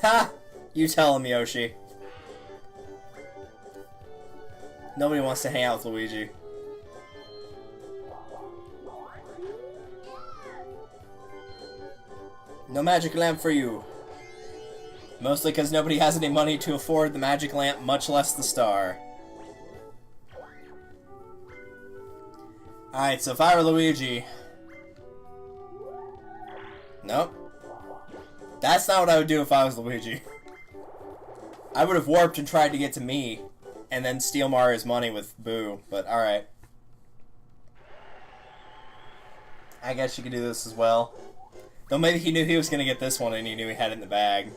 Ha! You tell him, Yoshi. Nobody wants to hang out with Luigi. No magic lamp for you. Mostly because nobody has any money to afford the magic lamp, much less the star. Alright, so if I were Luigi... Nope. That's not what I would do if I was Luigi. I would have warped and tried to get to me, and then steal Mario's money with Boo, but alright. I guess you could do this as well. Though maybe he knew he was going to get this one and he knew he had it in the bag.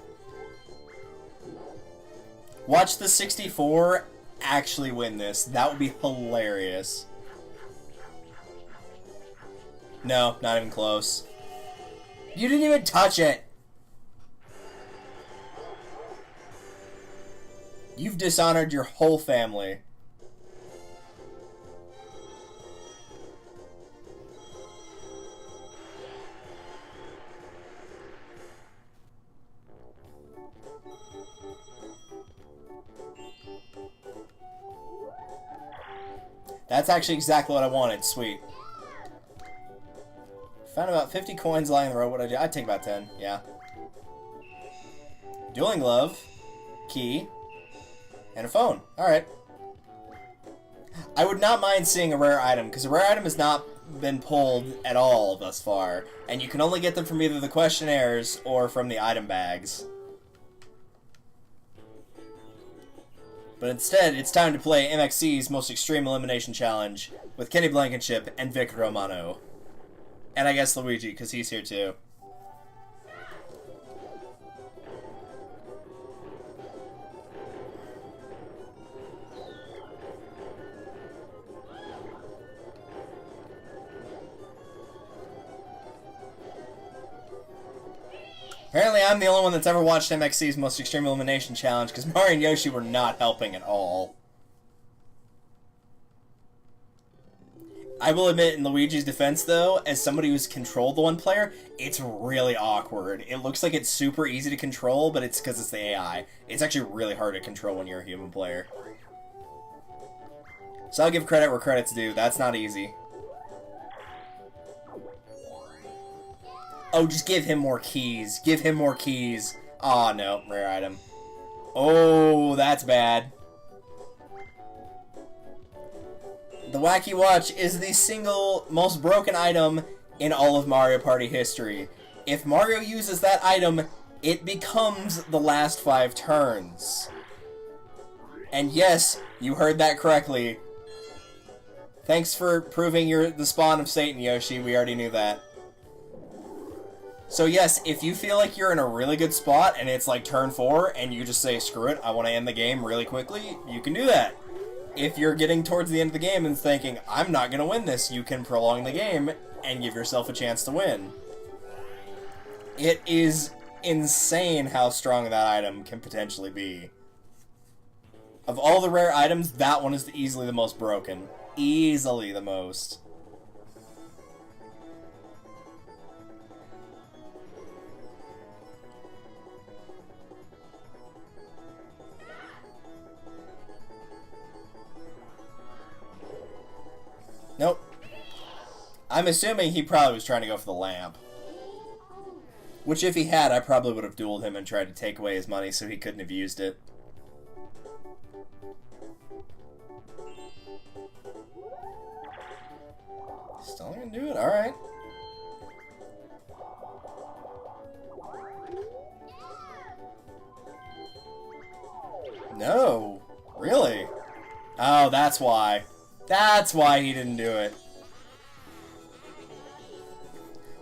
Watch the 64 actually win this. That would be hilarious. No, not even close. You didn't even touch it! You've dishonored your whole family. That's actually exactly what I wanted. Sweet. Found about 50 coins lying in the road. What I'd take about 10. Yeah. Dueling glove. Key. And a phone. Alright. I would not mind seeing a rare item, because a rare item has not been pulled at all thus far. And you can only get them from either the questionnaires or from the item bags. But instead, it's time to play MXC's Most Extreme Elimination Challenge with Kenny Blankenship and Vic Romano. And I guess Luigi, because he's here too. Apparently I'm the only one that's ever watched MXC's Most Extreme Elimination Challenge, because Mario and Yoshi were not helping at all. I will admit, in Luigi's defense, though, as somebody who's controlled the one player, it's really awkward. It looks like it's super easy to control, but it's because it's the AI. It's actually really hard to control when you're a human player. So I'll give credit where credit's due. That's not easy. Oh, just give him more keys. Give him more keys. Aw, oh, no. Rare item. Oh, that's bad. The Wacky Watch is the single most broken item in all of Mario Party history. If Mario uses that item, it becomes the last 5 turns. And yes, you heard that correctly. Thanks for proving you're the spawn of Satan, Yoshi. We already knew that. So yes, if you feel like you're in a really good spot and it's like turn 4 and you just say, screw it, I want to end the game really quickly, you can do that. If you're getting towards the end of the game and thinking, I'm not going to win this, you can prolong the game and give yourself a chance to win. It is insane how strong that item can potentially be. Of all the rare items, that one is easily the most broken. Easily the most. Nope. I'm assuming he probably was trying to go for the lamp. Which, if he had, I probably would have dueled him and tried to take away his money so he couldn't have used it. Still not gonna do it? Alright. No. Really? Oh, that's why. That's why he didn't do it.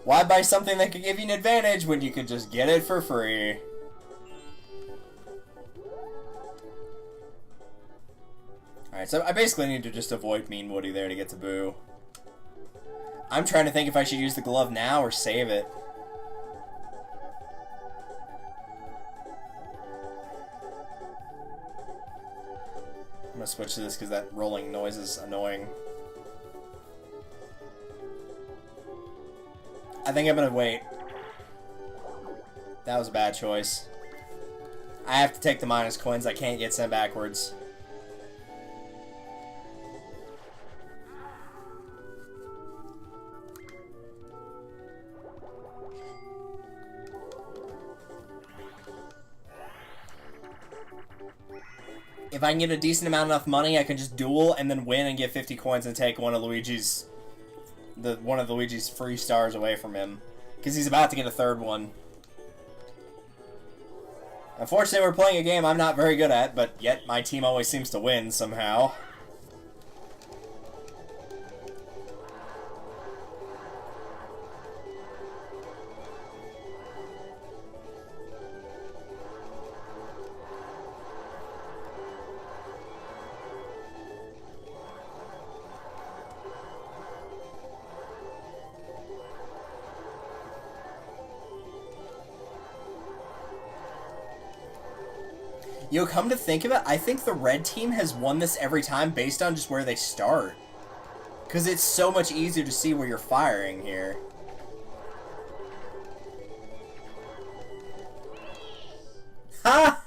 Why buy something that could give you an advantage when you could just get it for free? Alright, so I basically need to just avoid Mean Woody there to get to Boo. I'm trying to think if I should use the glove now or save it. I'm gonna switch to this because that rolling noise is annoying. I think I'm gonna wait. That was a bad choice. I have to take the minus coins. I can't get sent backwards. If I can get a decent amount enough money, I can just duel and then win and get 50 coins and take one of Luigi's free stars away from him. Because he's about to get a third one. Unfortunately, we're playing a game I'm not very good at, but yet my team always seems to win somehow. Yo, come to think of it, I think the red team has won this every time based on just where they start. Because it's so much easier to see where you're firing here. Ha!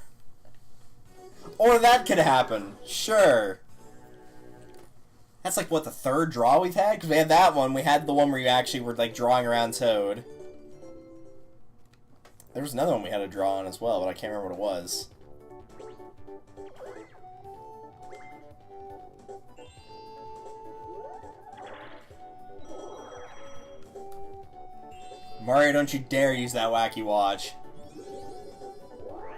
Or that could happen. Sure. That's like, what, the third draw we've had? Because we had that one. We had the one where you actually were, like, drawing around Toad. There was another one we had to draw on as well, but I can't remember what it was. Mario, don't you dare use that wacky watch.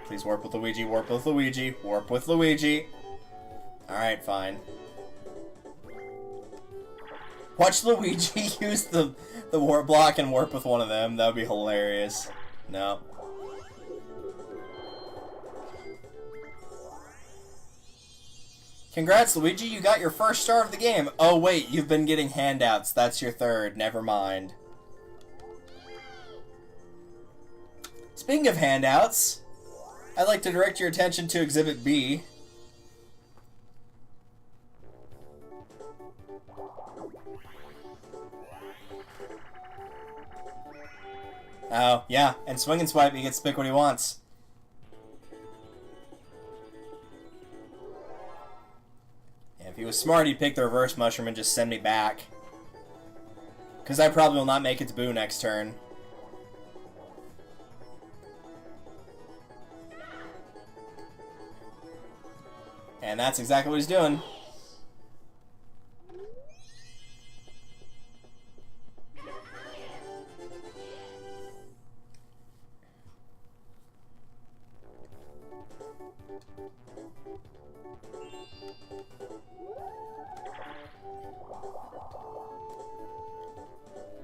Please warp with Luigi, warp with Luigi, warp with Luigi. Alright, fine. Watch Luigi use the warp block and warp with one of them. That would be hilarious. No. Congrats, Luigi, you got your first star of the game. Oh wait, you've been getting handouts. That's your third. Never mind. Speaking of handouts, I'd like to direct your attention to Exhibit B. Oh, yeah, and Swing and Swipe, he gets to pick what he wants. Yeah, if he was smart, he'd pick the reverse mushroom and just send me back. Because I probably will not make it to Boo next turn. And that's exactly what he's doing.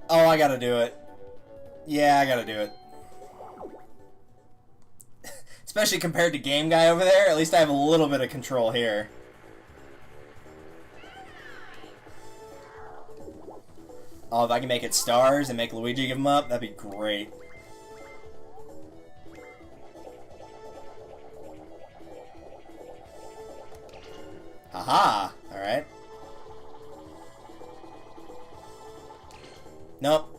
Oh, I gotta do it. Yeah, I gotta do it. Especially compared to Game Guy over there, at least I have a little bit of control here. Oh, if I can make it stars and make Luigi give them up, that'd be great. Haha! Alright. Nope.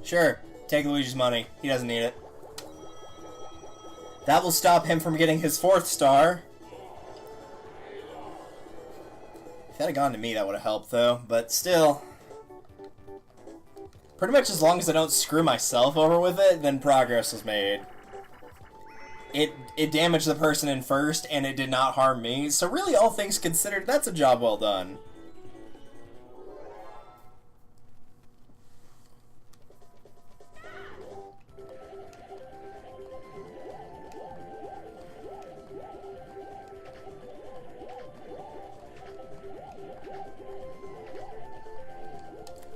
Sure, take Luigi's money. He doesn't need it. That will stop him from getting his fourth star. If that had gone to me, that would have helped, though. But still. Pretty much as long as I don't screw myself over with it, then progress was made. It damaged the person in first, and it did not harm me. So really, all things considered, that's a job well done.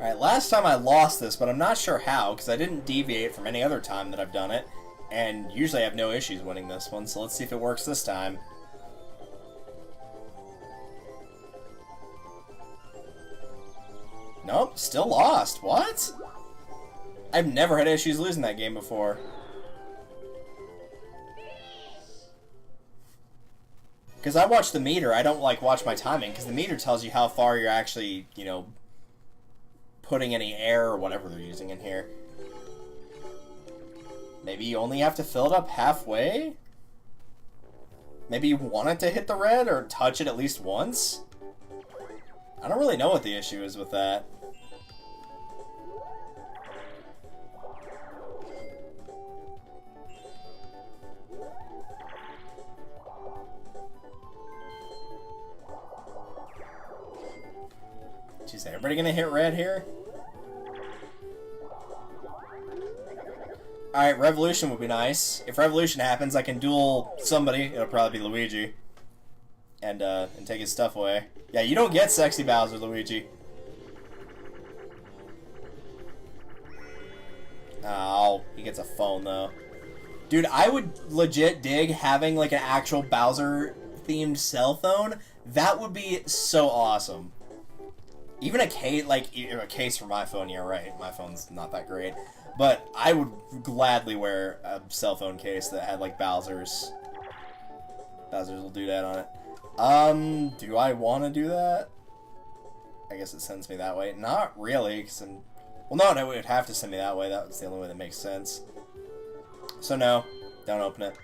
Alright, last time I lost this, but I'm not sure how, because I didn't deviate from any other time that I've done it. And usually I have no issues winning this one, so let's see if it works this time. Nope, still lost. What? I've never had issues losing that game before. Because I watch the meter, I don't like watch my timing, because the meter tells you how far you're actually, you know, putting any air or whatever they're using in here. Maybe you only have to fill it up halfway? Maybe you want it to hit the red or touch it at least once? I don't really know what the issue is with that. Is everybody gonna hit red here? Alright, Revolution would be nice. If Revolution happens, I can duel somebody. It'll probably be Luigi. And take his stuff away. Yeah, you don't get Sexy Bowser, Luigi. Oh, he gets a phone, though. Dude, I would legit dig having, like, an actual Bowser-themed cell phone. That would be so awesome. Even a case, like, a case for my phone, yeah, right. My phone's not that great. But I would gladly wear a cell phone case that had, like, Bowser's will do that on it. Do I want to do that? I guess it sends me that way. Not really, because I'm... Well, no, it would have to send me that way. That's the only way that makes sense. So, no. Don't open it.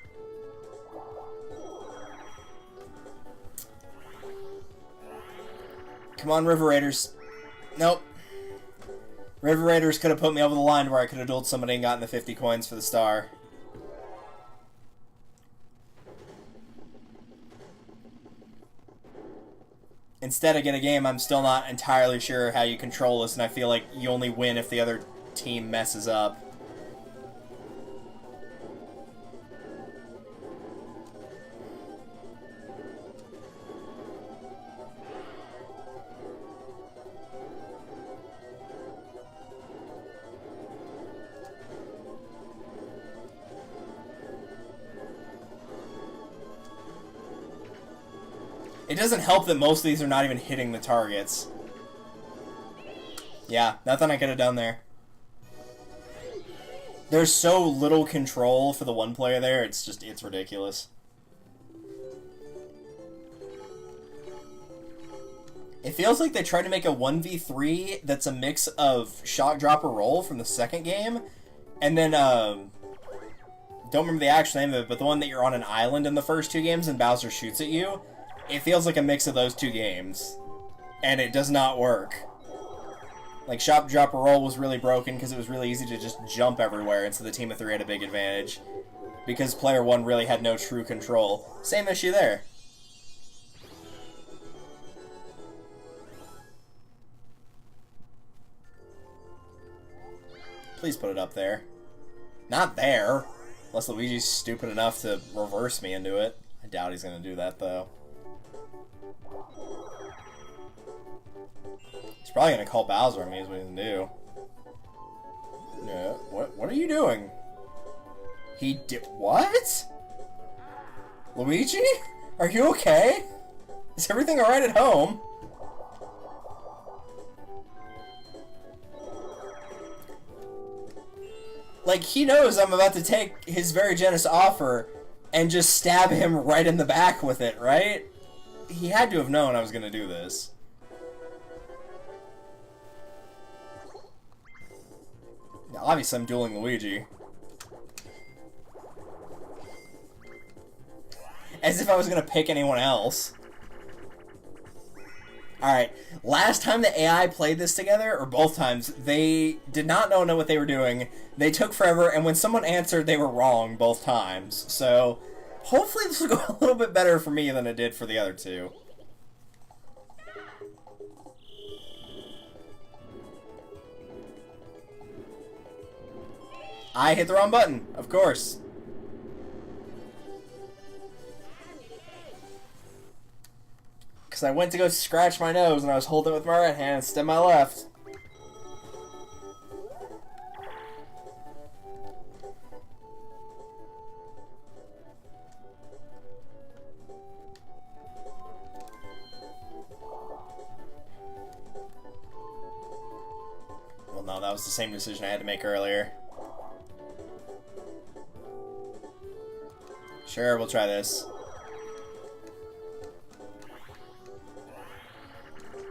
Come on, River Raiders. Nope. River Raiders could have put me over the line where I could have dueled somebody and gotten the 50 coins for the star. Instead, I get a game I'm still not entirely sure how you control this, and I feel like you only win if the other team messes up. It doesn't help that most of these are not even hitting the targets. Yeah, nothing I could have done there. There's so little control for the one player there, it's ridiculous. It feels like they tried to make a 1v3 that's a mix of Shock Drop or Roll from the second game, and then, don't remember the actual name of it, but the one that you're on an island in the first two games and Bowser shoots at you. It feels like a mix of those two games, and it does not work. Like, Shock Drop or Roll was really broken because it was really easy to just jump everywhere, and so the team of three had a big advantage. Because player one really had no true control. Same issue there. Please put it up there. Not there! Unless Luigi's stupid enough to reverse me into it. I doubt he's gonna do that, though. He's probably gonna call Bowser on me is what he's gonna do. Yeah, what are you doing? He did what? Luigi? Are you okay? Is everything alright at home? Like, he knows I'm about to take his very generous offer and just stab him right in the back with it, right? He had to have known I was gonna do this. Now, obviously, I'm dueling Luigi. As if I was gonna pick anyone else. Alright, last time the AI played this together, or both times, they did not know what they were doing. They took forever, and when someone answered, they were wrong both times. So, hopefully this will go a little bit better for me than it did for the other two. I hit the wrong button, of course. Because I went to go scratch my nose and I was holding it with my right hand instead of my left. was the same decision I had to make earlier. Sure, we'll try this.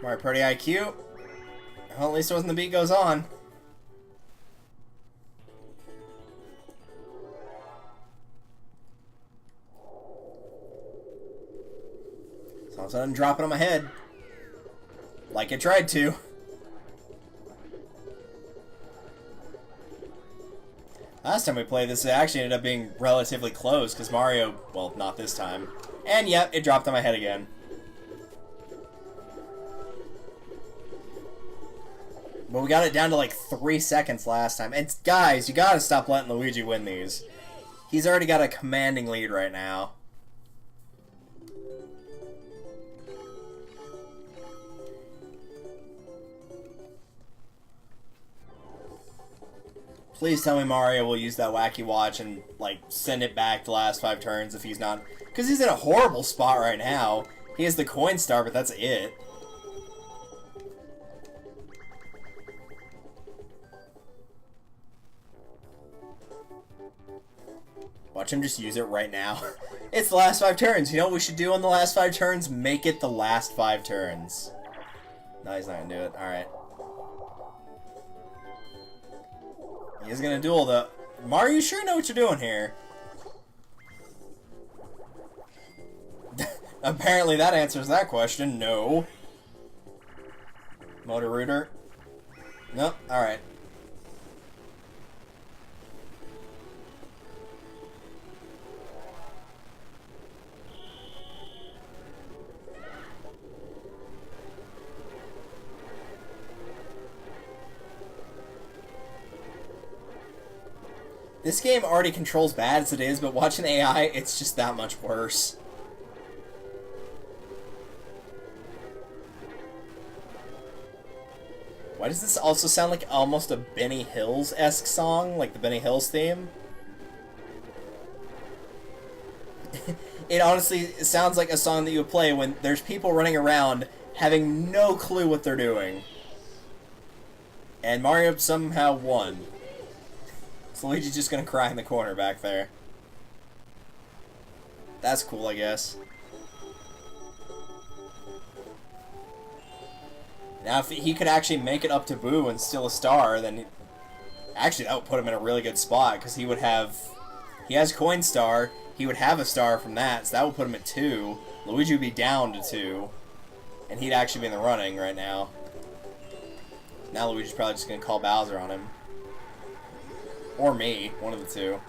Mario Party IQ. Well, at least it wasn't the beat goes on. So all of a sudden, drop it on my head. Like it tried to. Last time we played this, it actually ended up being relatively close, because Mario, well, not this time. And yep, it dropped on my head again. But we got it down to like 3 seconds last time. And guys, you gotta stop letting Luigi win these. He's already got a commanding lead right now. Please tell me Mario will use that wacky watch and, like, send it back the last 5 turns if he's not... Because he's in a horrible spot right now. He has the coin star, but that's it. Watch him just use it right now. It's the last 5 turns. You know what we should do on the last 5 turns? Make it the last 5 turns. No, he's not gonna do it. Alright. He is gonna duel though. Mario, you sure know what you're doing here? Apparently that answers that question. No. Motor Rooter. Nope. Alright. This game already controls bad as it is, but watching AI, it's just that much worse. Why does this also sound like almost a Benny Hills-esque song? Like the Benny Hills theme? It honestly sounds like a song that you would play when there's people running around having no clue what they're doing. And Mario somehow won. So Luigi's just gonna cry in the corner back there. That's cool, I guess. Now, if he could actually make it up to Boo and steal a star, then... Actually, that would put him in a really good spot, because he would have... He has Coin Star, he would have a star from that, so that would put him at 2. Luigi would be down to 2. And he'd actually be in the running right now. Now Luigi's probably just gonna call Bowser on him. Or me, one of the two.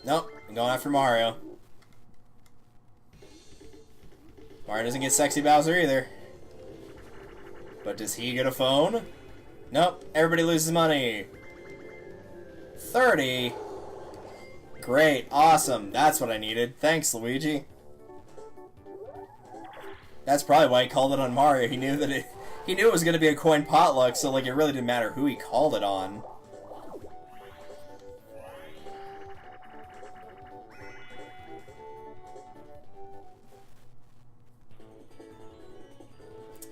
Nope, I'm going after Mario. Mario doesn't get sexy Bowser either. But does he get a phone? Nope, everybody loses money. 30. Great, awesome, that's what I needed. Thanks, Luigi. That's probably why he called it on Mario. He knew that he knew it was going to be a coin potluck, so like it really didn't matter who he called it on.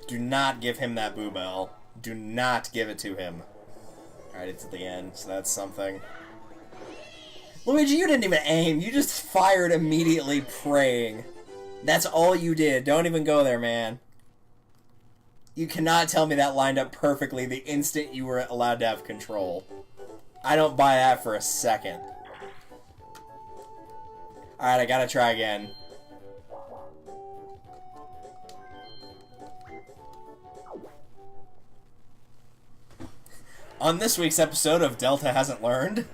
Do not give him that Boo Bell. Do not give it to him. Alright, it's at the end, so that's something. Luigi, you didn't even aim. You just fired immediately praying. That's all you did. Don't even go there, man. You cannot tell me that lined up perfectly the instant you were allowed to have control. I don't buy that for a second. Alright, I gotta try again. On this week's episode of Delta Hasn't Learned...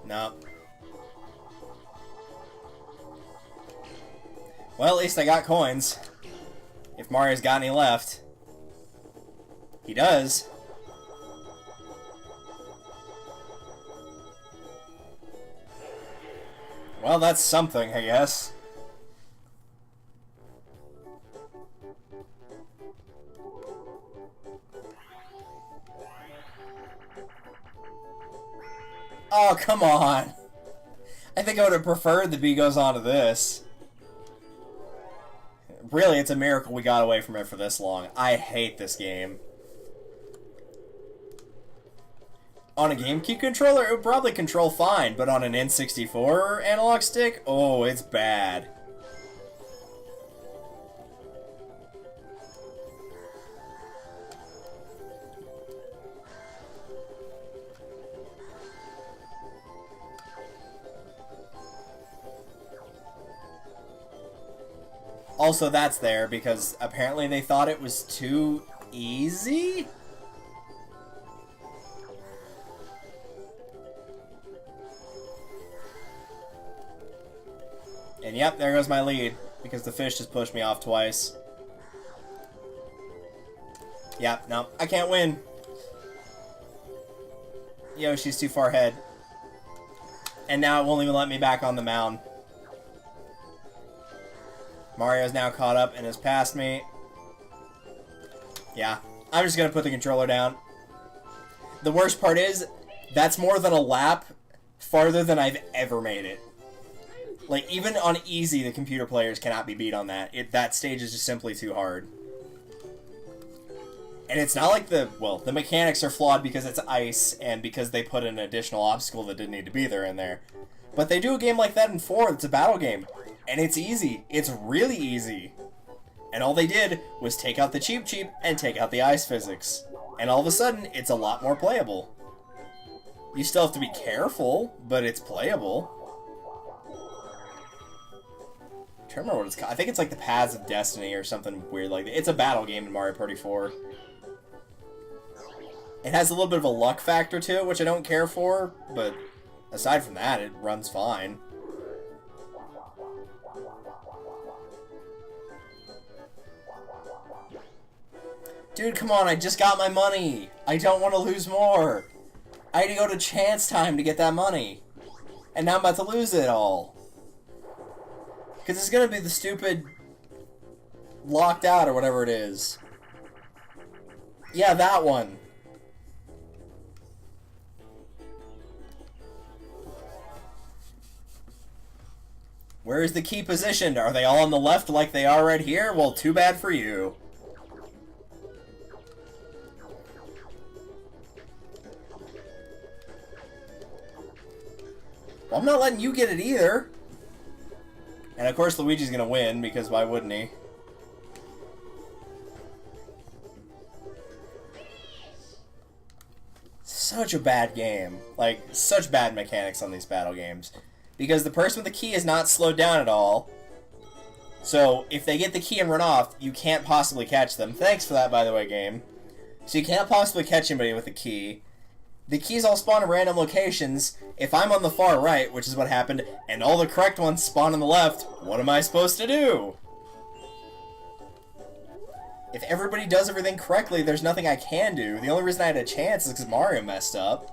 No. Well, at least I got coins. If Mario's got any left. He does. Well, that's something, I guess. Oh, come on. I think I would have preferred the bee goes on to this. Really, it's a miracle we got away from it for this long. I hate this game. On a GameCube controller, it would probably control fine, but on an N64 analog stick, oh, it's bad. Also, that's there because apparently they thought it was too easy? And yep, there goes my lead, because the fish just pushed me off twice. Yep, no, I can't win. Yoshi's too far ahead. And now it won't even let me back on the mound. Mario's now caught up and has passed me. Yeah, I'm just gonna put the controller down. The worst part is, that's more than a lap farther than I've ever made it. Like, even on easy, the computer players cannot be beat on that. That stage is just simply too hard. And it's not like the mechanics are flawed because it's ice and because they put an additional obstacle that didn't need to be there in there. But they do a game like that in 4 that's a battle game. And it's easy. It's really easy. And all they did was take out the cheap and take out the ice physics. And all of a sudden, it's a lot more playable. You still have to be careful, but it's playable. I can't remember what it's called. I think it's like the Paths of Destiny or something weird like that. It's a battle game in Mario Party 4. It has a little bit of a luck factor to it, which I don't care for, but aside from that, it runs fine. Dude, come on, I just got my money. I don't want to lose more. I had to go to chance time to get that money. And now I'm about to lose it all. Because it's going to be the stupid locked out or whatever it is. Yeah, that one. Where is the key positioned? Are they all on the left like they are right here? Well, too bad for you. Well, I'm not letting you get it either. And of course Luigi's gonna win, because why wouldn't he? Such a bad game. Like, such bad mechanics on these battle games. Because the person with the key is not slowed down at all. So, if they get the key and run off, you can't possibly catch them. Thanks for that, by the way, game. So you can't possibly catch anybody with the key. The keys all spawn in random locations. If I'm on the far right, which is what happened, and all the correct ones spawn on the left, what am I supposed to do? If everybody does everything correctly, there's nothing I can do. The only reason I had a chance is because Mario messed up.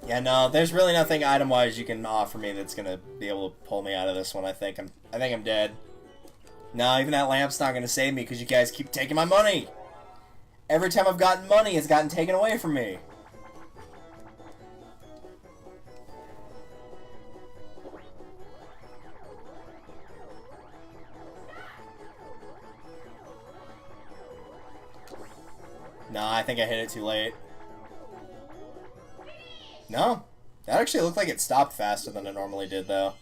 Yeah, no, there's really nothing item-wise you can offer me that's gonna be able to pull me out of this one. I think I'm dead. No, even that lamp's not gonna save me because you guys keep taking my money. Every time I've gotten money, it's gotten taken away from me. No, I think I hit it too late. No, that actually looked like it stopped faster than it normally did, though.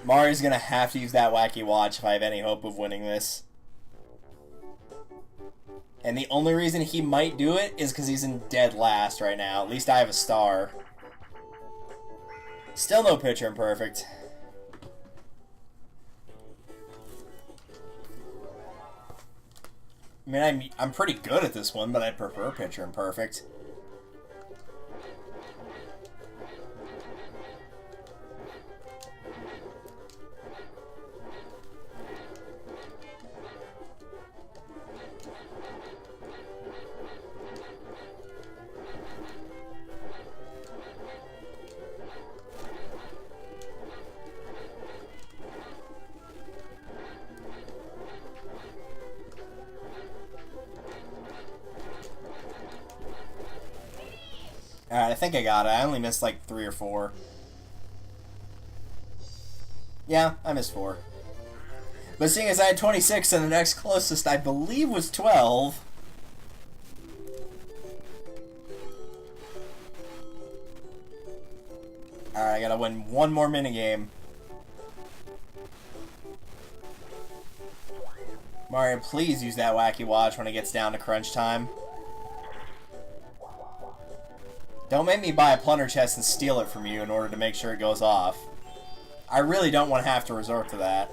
Mario's gonna have to use that wacky watch if I have any hope of winning this. And the only reason he might do it is because he's in dead last right now. At least I have a star. Still no picture imperfect. I mean, I'm pretty good at this one, but I'd prefer picture imperfect. Alright, I think I got it. I only missed like 3 or 4. Yeah, I missed 4. But seeing as I had 26 and the next closest I believe was 12... Alright, I gotta win one more minigame. Mario, please use that wacky watch when it gets down to crunch time. Don't make me buy a plunder chest and steal it from you in order to make sure it goes off. I really don't want to have to resort to that.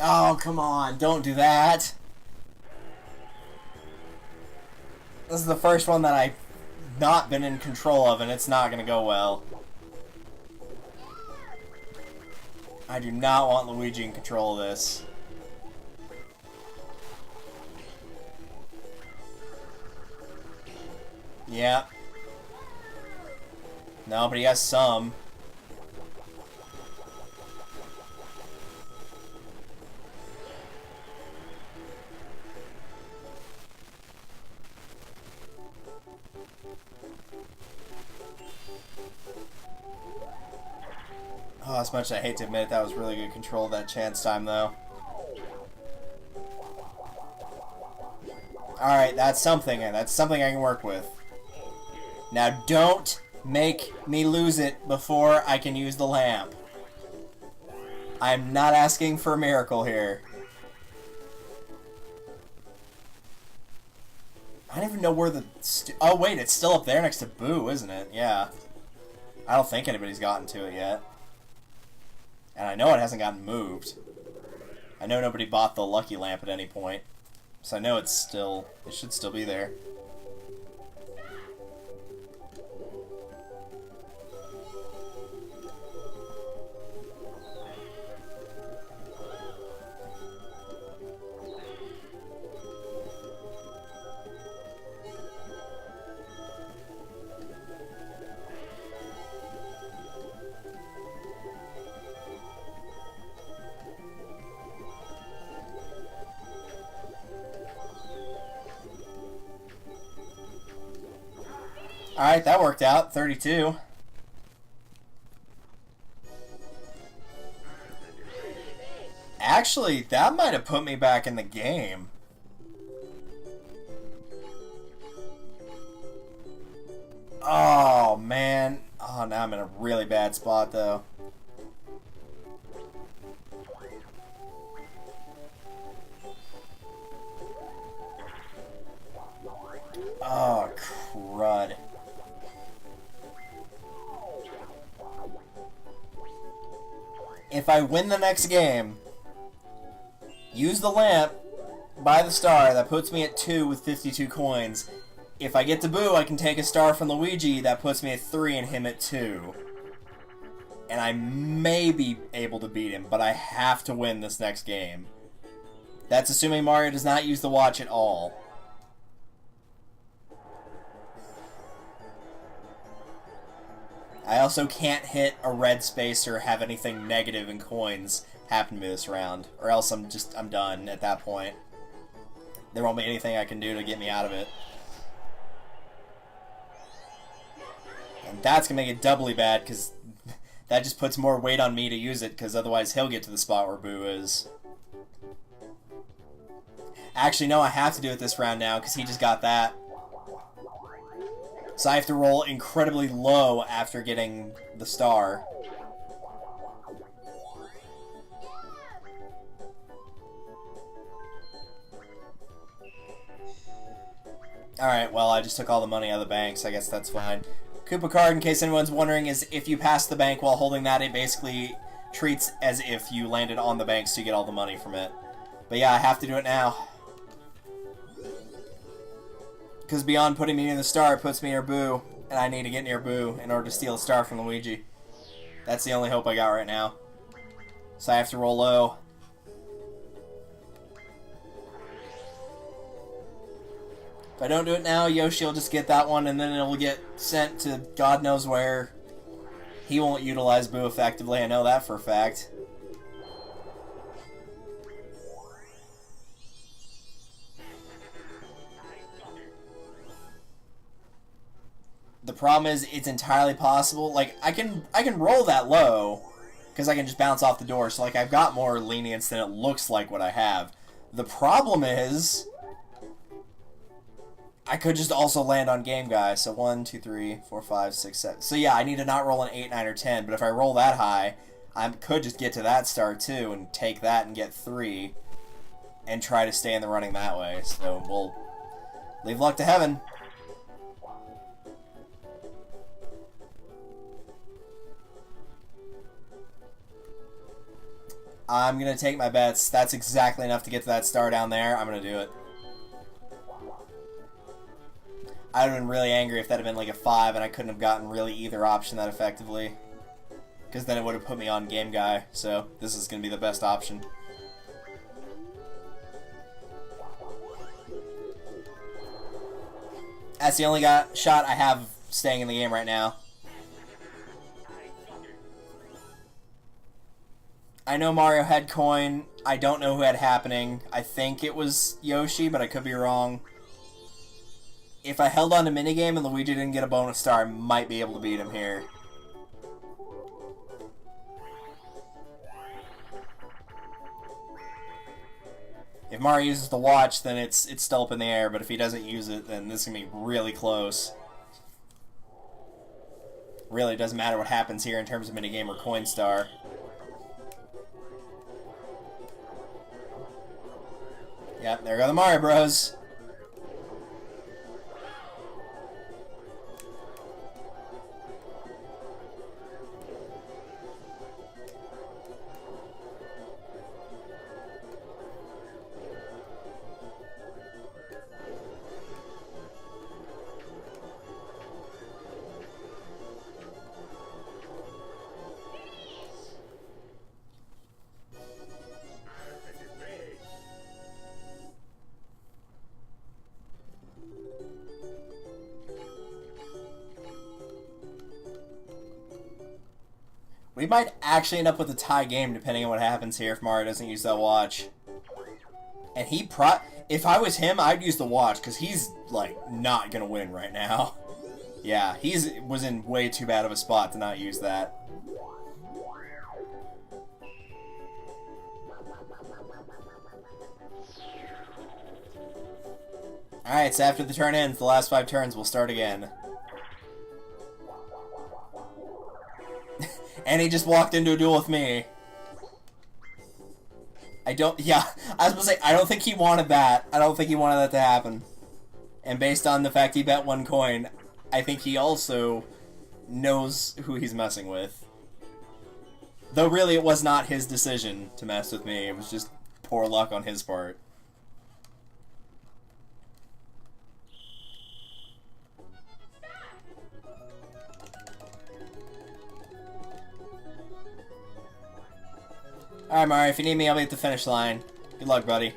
Oh, come on, don't do that. This is the first one that I've not been in control of, and it's not going to go well. I do not want Luigi in control of this. Yeah. No, but he has some. Oh, as much as I hate to admit it, that was really good control of that chance time, though. Alright, that's something. That's something I can work with. Now, don't make me lose it before I can use the lamp. I'm not asking for a miracle here. I don't even know where the... Oh, wait, it's still up there next to Boo, isn't it? Yeah. I don't think anybody's gotten to it yet. And I know it hasn't gotten moved. I know nobody bought the lucky lamp at any point. So I know it's still... It should still be there. Alright, that worked out. 32. Actually, that might have put me back in the game. Oh, man. Oh, now I'm in a really bad spot, though. Oh, crud. If I win the next game, use the lamp, buy the star, that puts me at 2 with 52 coins. If I get to Boo, I can take a star from Luigi, that puts me at 3 and him at 2. And I may be able to beat him, but I have to win this next game. That's assuming Mario does not use the watch at all. I also can't hit a red space or have anything negative in coins happen to me this round, or else I'm done at that point. There won't be anything I can do to get me out of it. And that's gonna make it doubly bad, because that just puts more weight on me to use it, because otherwise he'll get to the spot where Boo is. Actually, no, I have to do it this round now, because he just got that. So I have to roll incredibly low after getting the star. Alright, well, I just took all the money out of the bank, so I guess that's fine. Koopa card, in case anyone's wondering, is if you pass the bank while holding that, it basically treats as if you landed on the bank, so you get all the money from it. But yeah, I have to do it now. Because beyond putting me near the star, it puts me near Boo, and I need to get near Boo in order to steal a star from Luigi. That's the only hope I got right now. So I have to roll low. If I don't do it now, Yoshi will just get that one, and then it'll get sent to God knows where. He won't utilize Boo effectively, I know that for a fact. The problem is, it's entirely possible. Like, I can roll that low, because I can just bounce off the door. So, like, I've got more lenience than it looks like what I have. The problem is, I could just also land on Game Guy. So 1, 2, 3, 4, 5, 6, 7. So yeah, I need to not roll an 8, 9, or 10. But if I roll that high, I could just get to that star too and take that and get 3 and try to stay in the running that way. So we'll leave luck to heaven. I'm going to take my bets. That's exactly enough to get to that star down there. I'm going to do it. I would have been really angry if that had been like a 5 and I couldn't have gotten really either option that effectively. Because then it would have put me on Game Guy. So this is going to be the best option. That's the only shot I have staying in the game right now. I know Mario had coin. I don't know who had happening. I think it was Yoshi, but I could be wrong. If I held on to minigame and Luigi didn't get a bonus star, I might be able to beat him here. If Mario uses the watch, then it's still up in the air, but if he doesn't use it, then this is going to be really close. Really, it doesn't matter what happens here in terms of minigame or coin star. Yep, there go the Mario Bros. We might actually end up with a tie game depending on what happens here if Mario doesn't use that watch. And if I was him, I'd use the watch because he's like not gonna win right now. Yeah, was in way too bad of a spot to not use that. Alright, so after the turn ends, the last 5 turns will start again. And he just walked into a duel with me. I was going to say, I don't think he wanted that. I don't think he wanted that to happen. And based on the fact he bet 1 coin, I think he also knows who he's messing with. Though really it was not his decision to mess with me. It was just poor luck on his part. Alright, Mario, if you need me, I'll be at the finish line. Good luck, buddy.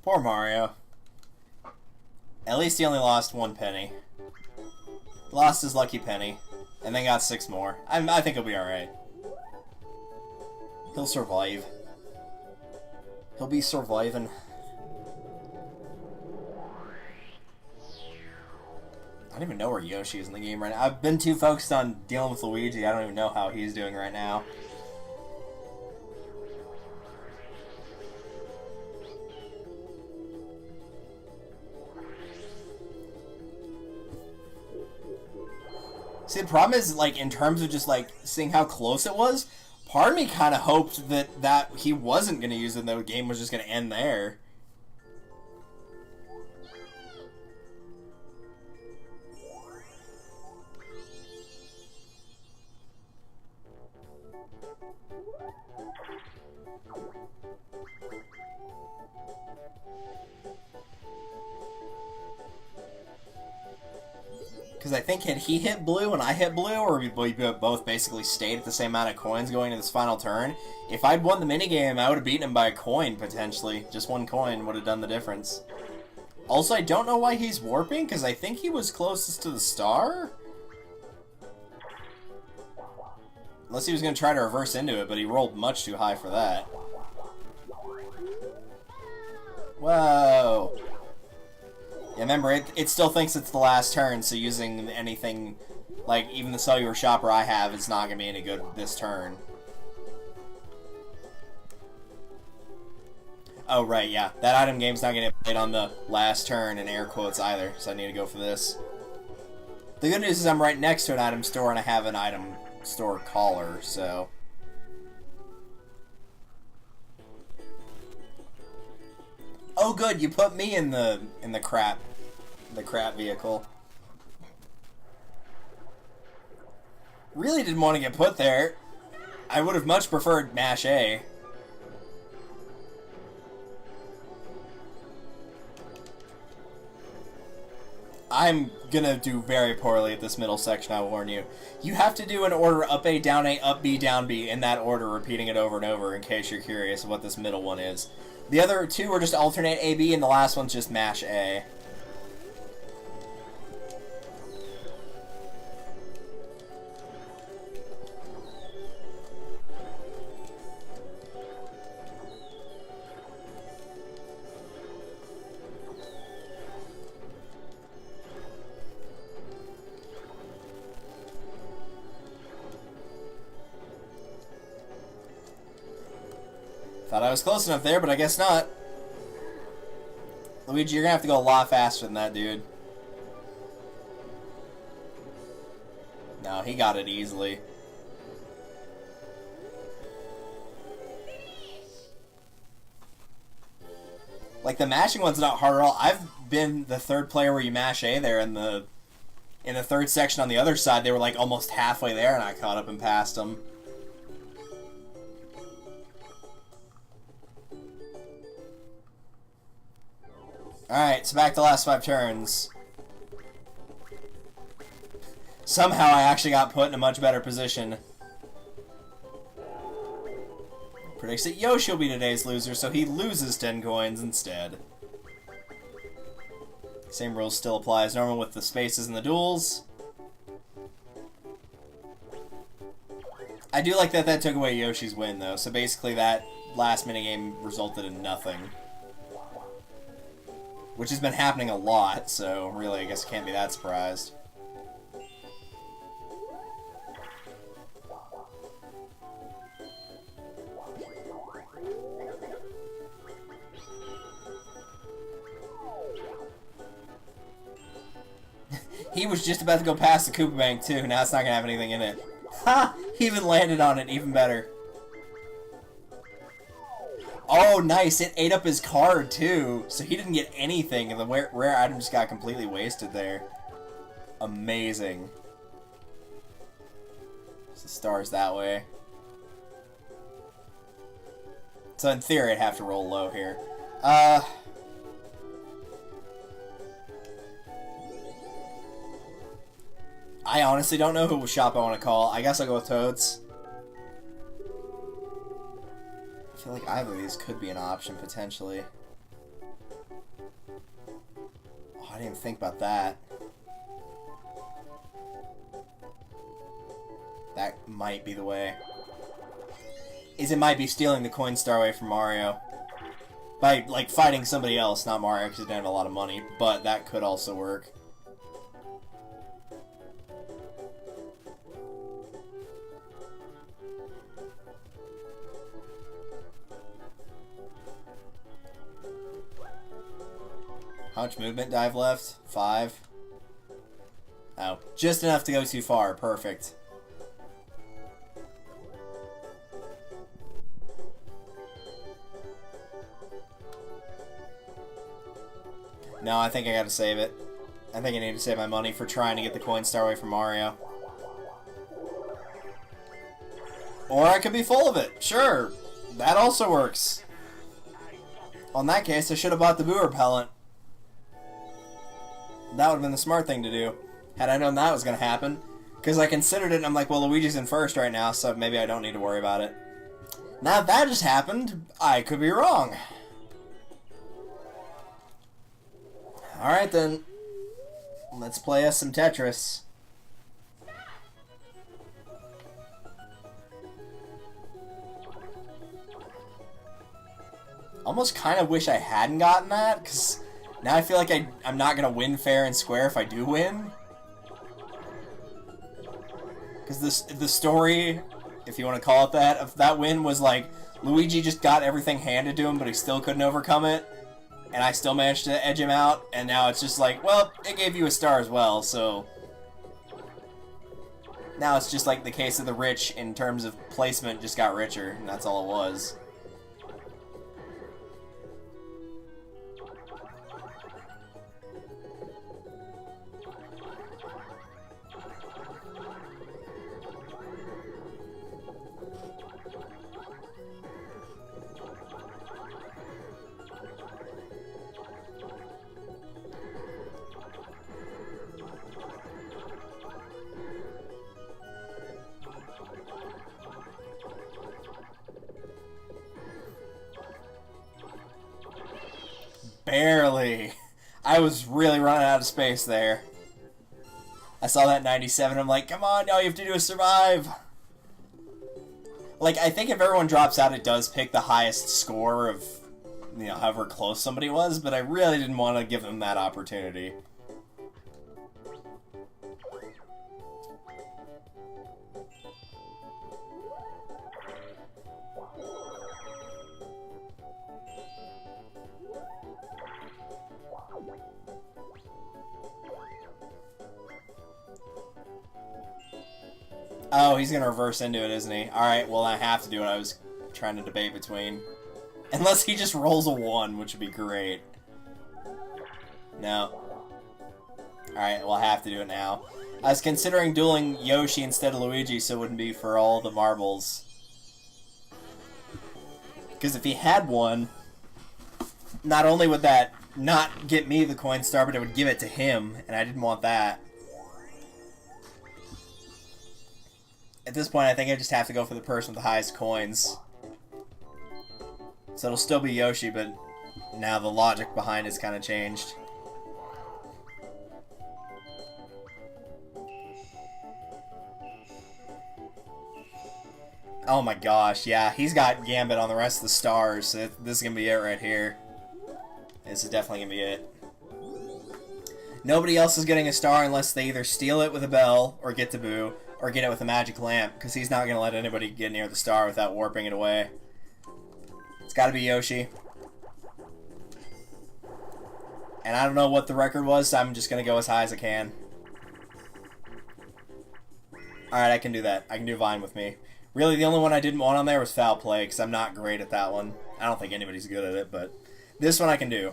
Poor Mario. At least he only lost 1 penny. Lost his lucky penny. And then got 6 more. I think he'll be alright. He'll survive. He'll be surviving. I don't even know where Yoshi is in the game right now. I've been too focused on dealing with Luigi, I don't even know how he's doing right now. See, the problem is, like, in terms of just, like, seeing how close it was, part of me kind of hoped that he wasn't going to use it and the game was just going to end there. Because I think had he hit blue and I hit blue, or we both basically stayed at the same amount of coins going into this final turn, if I'd won the minigame, I would have beaten him by a coin, potentially. Just one coin would have done the difference. Also, I don't know why he's warping, because I think he was closest to the star? Unless he was going to try to reverse into it, but he rolled much too high for that. Whoa! Yeah, remember, it still thinks it's the last turn, so using anything, like, even the cellular shopper I have is not going to be any good this turn. Oh, right, yeah. That item game's not going to get played on the last turn in air quotes either, so I need to go for this. The good news is I'm right next to an item store, and I have an item store caller, so... Oh, good, you put me in the crap vehicle. Really didn't want to get put there. I would have much preferred Mash A. I'm gonna do very poorly at this middle section, I warn you. You have to do an order up A, down A, up B, down B, in that order, repeating it over and over, in case you're curious of what this middle one is. The other two are just alternate A, B, and the last one's just mash A. Thought I was close enough there, but I guess not. Luigi, you're gonna have to go a lot faster than that, dude. No, he got it easily. Like, the mashing one's not hard at all. I've been the third player where you mash A there in the third section on the other side. They were like almost halfway there, and I caught up and passed them. Alright, so back to the last 5 turns. Somehow I actually got put in a much better position. Predicts that Yoshi will be today's loser, so he loses 10 coins instead. Same rules still apply as normal with the spaces and the duels. I do like that took away Yoshi's win, though, so basically that last minigame resulted in nothing. Which has been happening a lot, so really I guess I can't be that surprised. He was just about to go past the Koopa Bank too, now it's not gonna have anything in it. Ha! He even landed on it, even better. Oh, nice. It ate up his card, too. So he didn't get anything, and the rare item just got completely wasted there. Amazing. So the stars that way. So in theory, I'd have to roll low here. I honestly don't know who shop I want to call. I guess I'll go with Toads. I feel like either of these could be an option, potentially. Oh, I didn't even think about that. That might be the way. It might be stealing the coin star away from Mario. By, like, fighting somebody else, not Mario, because he didn't have a lot of money. But that could also work. How much movement do I have left? 5. Oh, just enough to go too far. Perfect. No, I think I gotta save it. I think I need to save my money for trying to get the coin star away from Mario. Or I could be full of it. Sure. That also works. Well, in that case, I should have bought the boo repellent. That would have been the smart thing to do, had I known that was going to happen. Because I considered it, and I'm like, well, Luigi's in first right now, so maybe I don't need to worry about it. Now that just happened, I could be wrong. Alright then. Let's play us some Tetris. Almost kind of wish I hadn't gotten that, because now I feel like I'm not going to win fair and square if I do win. Because the story, if you want to call it that, of that win was like, Luigi just got everything handed to him, but he still couldn't overcome it. And I still managed to edge him out, and now it's just like, well, it gave you a star as well, so... Now it's just like the case of the rich in terms of placement just got richer, and that's all it was. Barely. I was really running out of space there. I saw that 97, I'm like, come on, all you have to do is survive. Like, I think if everyone drops out, it does pick the highest score of, you know, however close somebody was, but I really didn't want to give them that opportunity. Oh, he's gonna reverse into it, isn't he? Alright, well, I have to do what I was trying to debate between. Unless he just rolls a 1, which would be great. No. Alright, well, I have to do it now. I was considering dueling Yoshi instead of Luigi, so it wouldn't be for all the marbles. Because if he had one, not only would that not get me the coin star, but it would give it to him, and I didn't want that. At this point, I think I just have to go for the person with the highest coins. So it'll still be Yoshi, but now the logic behind it's kind of changed. Oh my gosh, yeah, he's got Gambit on the rest of the stars, so this is going to be it right here. This is definitely going to be it. Nobody else is getting a star unless they either steal it with a bell, or get to Boo, or get it with a magic lamp, because he's not going to let anybody get near the star without warping it away. It's got to be Yoshi. And I don't know what the record was, so I'm just going to go as high as I can. Alright, I can do that. I can do Vine with me. Really, the only one I didn't want on there was Foul Play, because I'm not great at that one. I don't think anybody's good at it, but this one I can do.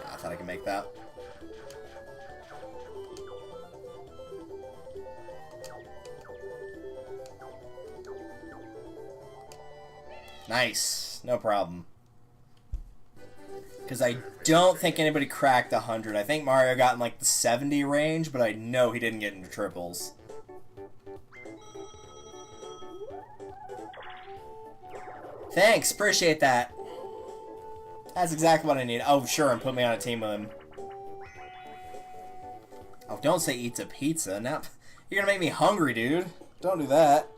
I thought I could make that. Nice. No problem. Because I don't think anybody cracked 100. I think Mario got in like the 70 range, but I know he didn't get into triples. Thanks. Appreciate that. That's exactly what I need. Oh, sure, and put me on a team with him. Oh, don't say eats a pizza. Now, you're gonna make me hungry, dude. Don't do that.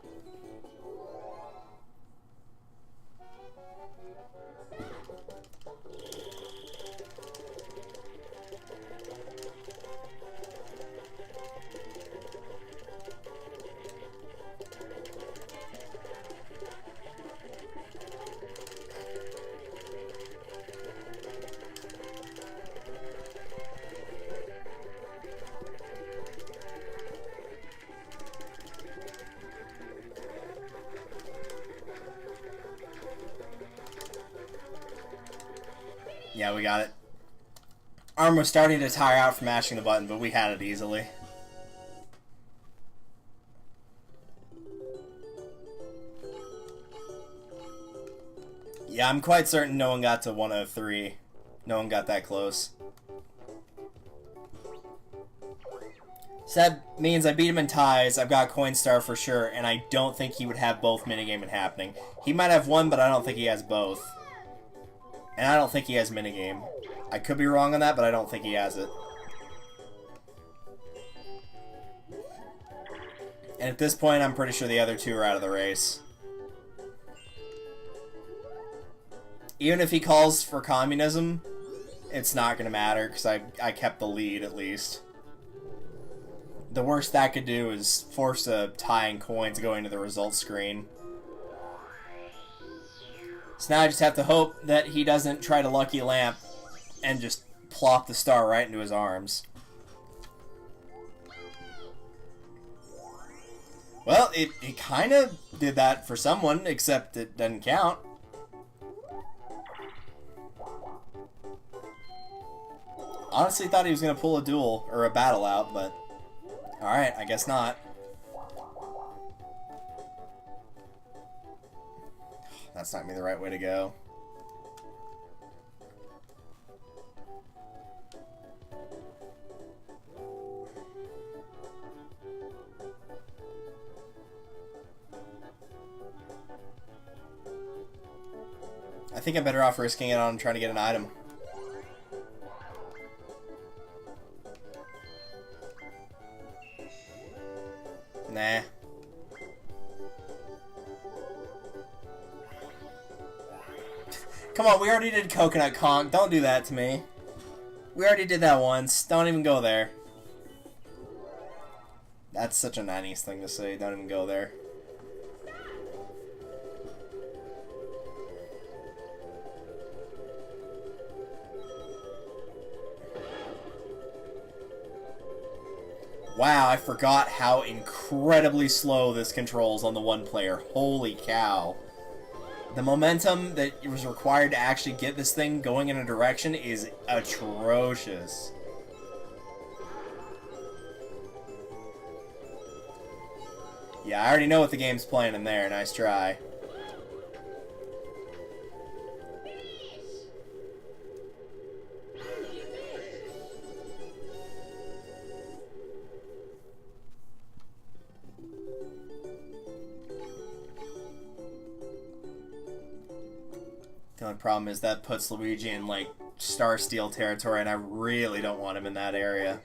Yeah, we got it. Arm was starting to tire out from mashing the button, but we had it easily. Yeah, I'm quite certain no one got to 103. No one got that close. So that means I beat him in ties, I've got Coinstar for sure, and I don't think he would have both minigame and happening. He might have one, but I don't think he has both. And I don't think he has minigame. I could be wrong on that, but I don't think he has it. And at this point, I'm pretty sure the other two are out of the race. Even if he calls for communism, it's not going to matter, because I kept the lead, at least. The worst that could do is force a tie in coins going to the results screen. So now I just have to hope that he doesn't try to Lucky Lamp and just plop the star right into his arms. Well, it kind of did that for someone, except it doesn't count. Honestly thought he was going to pull a duel, or a battle out, but... Alright, I guess not. That's not going to be the right way to go. I think I'm better off risking it on trying to get an item. Nah. Come on, we already did Coconut Conk. Don't do that to me. We already did that once. Don't even go there. That's such a 90s thing to say. Don't even go there. Wow, I forgot how incredibly slow this controls on the one player. Holy cow. The momentum that was required to actually get this thing going in a direction is atrocious. Yeah, I already know what the game's playing in there. Nice try. The only problem is that puts Luigi in, like, Star Steel territory, and I really don't want him in that area.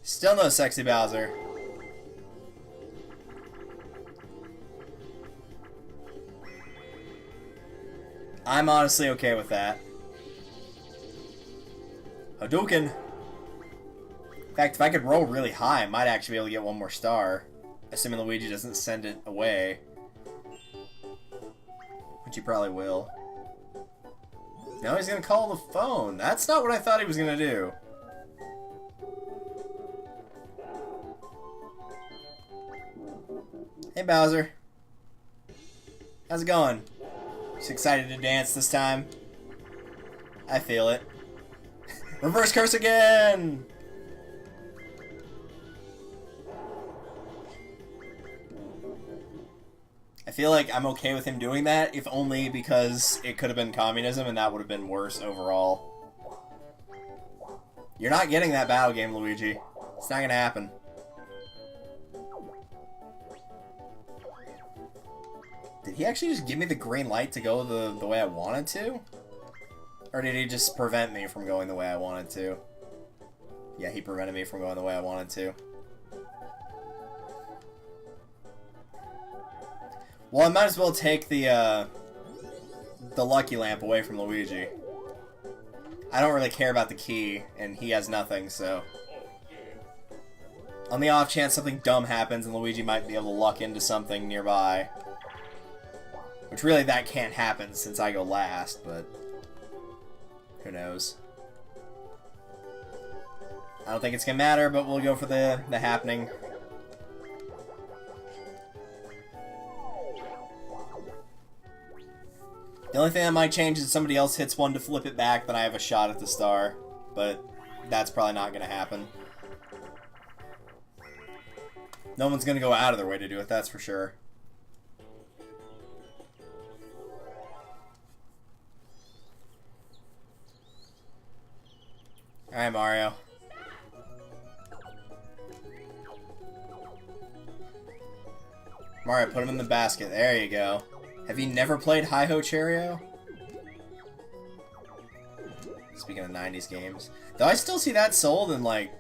Still no sexy Bowser. I'm honestly okay with that. Hadouken! In fact, if I could roll really high, I might actually be able to get one more star. Assuming Luigi doesn't send it away. Which he probably will. Now he's gonna call the phone. That's not what I thought he was gonna do. Hey Bowser. How's it going? Just excited to dance this time. I feel it. Reverse curse again! I feel like I'm okay with him doing that, if only because it could have been communism and that would have been worse overall. You're not getting that battle game, Luigi. It's not gonna happen. Did he actually just give me the green light to go the way I wanted to? Or did he just prevent me from going the way I wanted to? Yeah, he prevented me from going the way I wanted to. Well, I might as well take the Lucky Lamp away from Luigi. I don't really care about the key, and he has nothing, so... On the off chance something dumb happens and Luigi might be able to luck into something nearby. Which really that can't happen since I go last, but who knows. I don't think it's gonna matter, but we'll go for the happening. The only thing that might change is if somebody else hits one to flip it back, then I have a shot at the star. But that's probably not gonna happen. No one's gonna go out of their way to do it, that's for sure. Alright, Mario. Mario, put him in the basket. There you go. Have you never played Hi-Ho Cherry-O? Speaking of 90s games. Though I still see that sold in, like,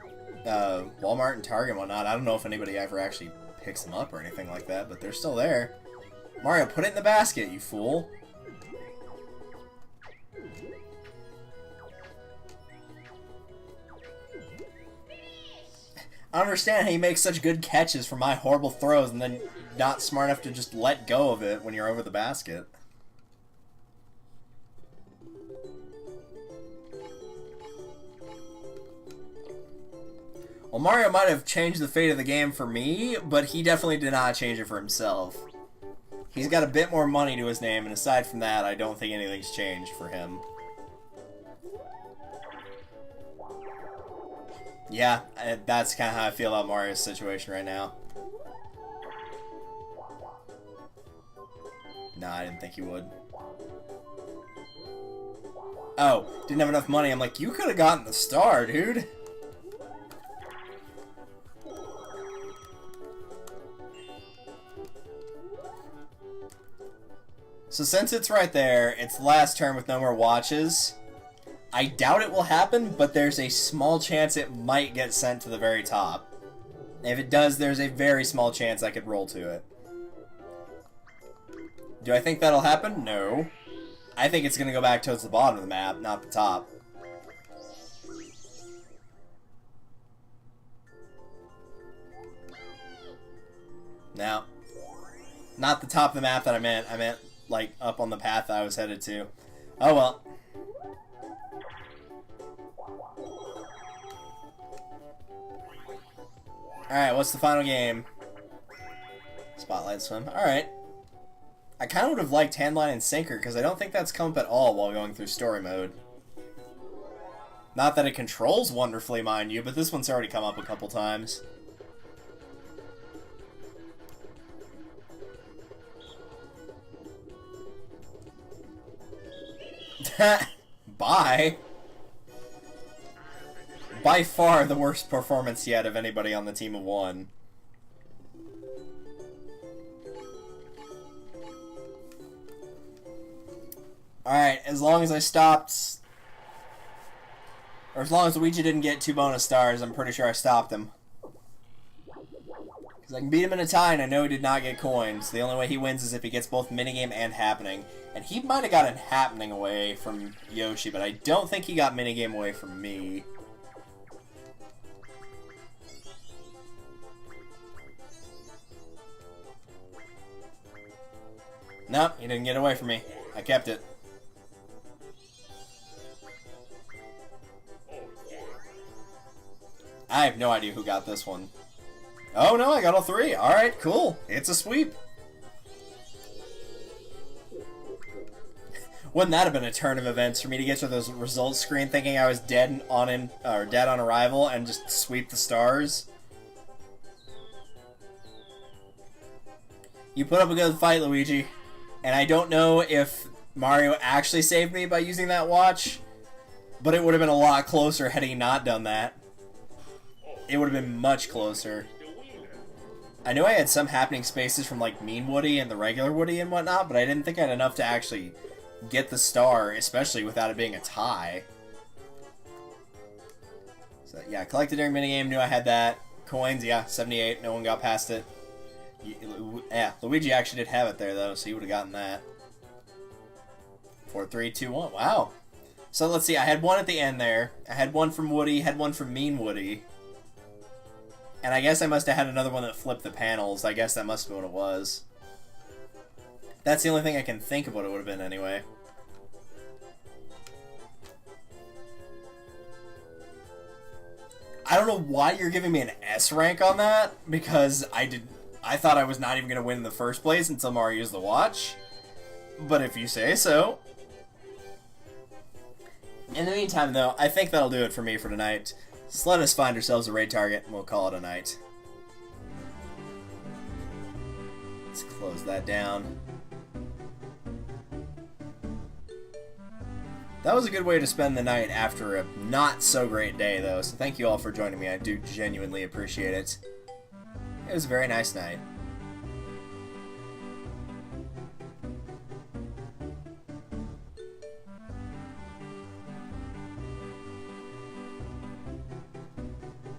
Walmart and Target and whatnot. I don't know if anybody ever actually picks them up or anything like that, but they're still there. Mario, put it in the basket, you fool. I don't understand how you make such good catches for my horrible throws and then not smart enough to just let go of it when you're over the basket. Well, Mario might have changed the fate of the game for me, but he definitely did not change it for himself. He's got a bit more money to his name, and aside from that, I don't think anything's changed for him. Yeah, that's kind of how I feel about Mario's situation right now. Nah, I didn't think he would. Oh, didn't have enough money. I'm like, you could have gotten the star, dude. So since it's right there, it's the last turn with no more watches. I doubt it will happen, but there's a small chance it might get sent to the very top. If it does, there's a very small chance I could roll to it. Do I think that'll happen? No. I think it's going to go back towards the bottom of the map, not the top. No. Not the top of the map that I meant. I meant, like, up on the path that I was headed to. Oh well. Alright, what's the final game? Spotlight swim. Alright. I kind of would have liked Handline and Sinker, because I don't think that's come up at all while going through story mode. Not that it controls wonderfully, mind you, but this one's already come up a couple times. Bye! By far the worst performance yet of anybody on the team of one. Alright, as long as I stopped... Or as long as Luigi didn't get 2 bonus stars, I'm pretty sure I stopped him. Because I can beat him in a tie, and I know he did not get coins. The only way he wins is if he gets both minigame and happening. And he might have gotten happening away from Yoshi, but I don't think he got minigame away from me. Nope, he didn't get away from me. I kept it. I have no idea who got this one. Oh no, I got all 3. Alright, cool. It's a sweep. Wouldn't that have been a turn of events for me to get to those results screen thinking I was dead on arrival and just sweep the stars? You put up a good fight, Luigi. And I don't know if Mario actually saved me by using that watch, but it would have been a lot closer had he not done that. It would have been much closer. I knew I had some happening spaces from like Mean Woody and the regular Woody and whatnot, but I didn't think I had enough to actually get the star, especially without it being a tie. So yeah, collected during minigame, knew I had that. Coins, yeah, 78, no one got past it. Yeah, Luigi actually did have it there though, so he would have gotten that. 4, 3, 2, 1. Wow. So let's see, I had one at the end there. I had one from Woody, had one from Mean Woody. And I guess I must have had another one that flipped the panels. I guess that must have been what it was. That's the only thing I can think of what it would have been anyway. I don't know why you're giving me an S rank on that, because I thought I was not even going to win in the first place until Mario used the watch. But if you say so. In the meantime, though, I think that'll do it for me for tonight. Just let us find ourselves a raid target, and we'll call it a night. Let's close that down. That was a good way to spend the night after a not-so-great day, though, so thank you all for joining me. I do genuinely appreciate it. It was a very nice night.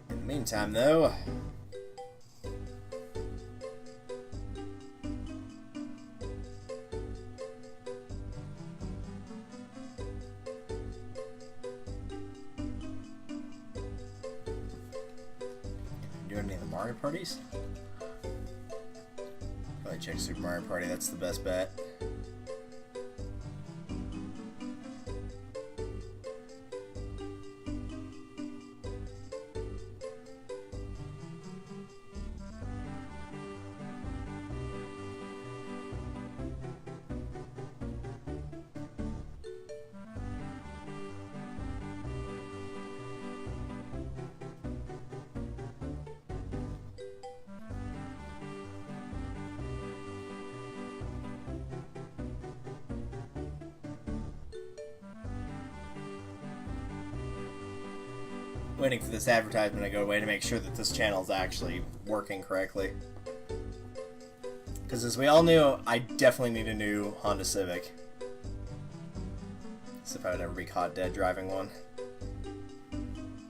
In the meantime, though... do any of the Mario parties? Probably check Super Mario Party, that's the best bet. Waiting for this advertisement to go away to make sure that this channel is actually working correctly. Because as we all knew, I definitely need a new Honda Civic. As if I would ever be caught dead driving one.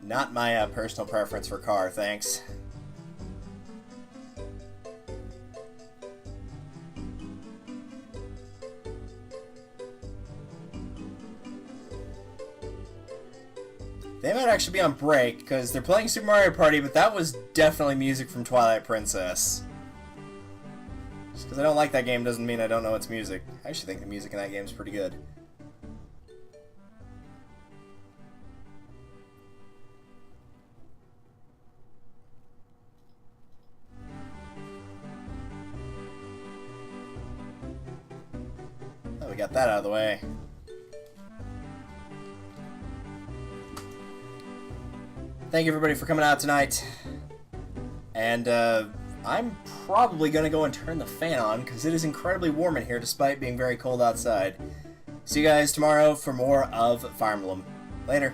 Not my personal preference for car, thanks. They might actually be on break, because they're playing Super Mario Party, but that was definitely music from Twilight Princess. Just because I don't like that game doesn't mean I don't know its music. I actually think the music in that game is pretty good. Oh, we got that out of the way. Thank you everybody for coming out tonight. And I'm probably going to go and turn the fan on because it is incredibly warm in here despite being very cold outside. See you guys tomorrow for more of Fire Emblem. Later.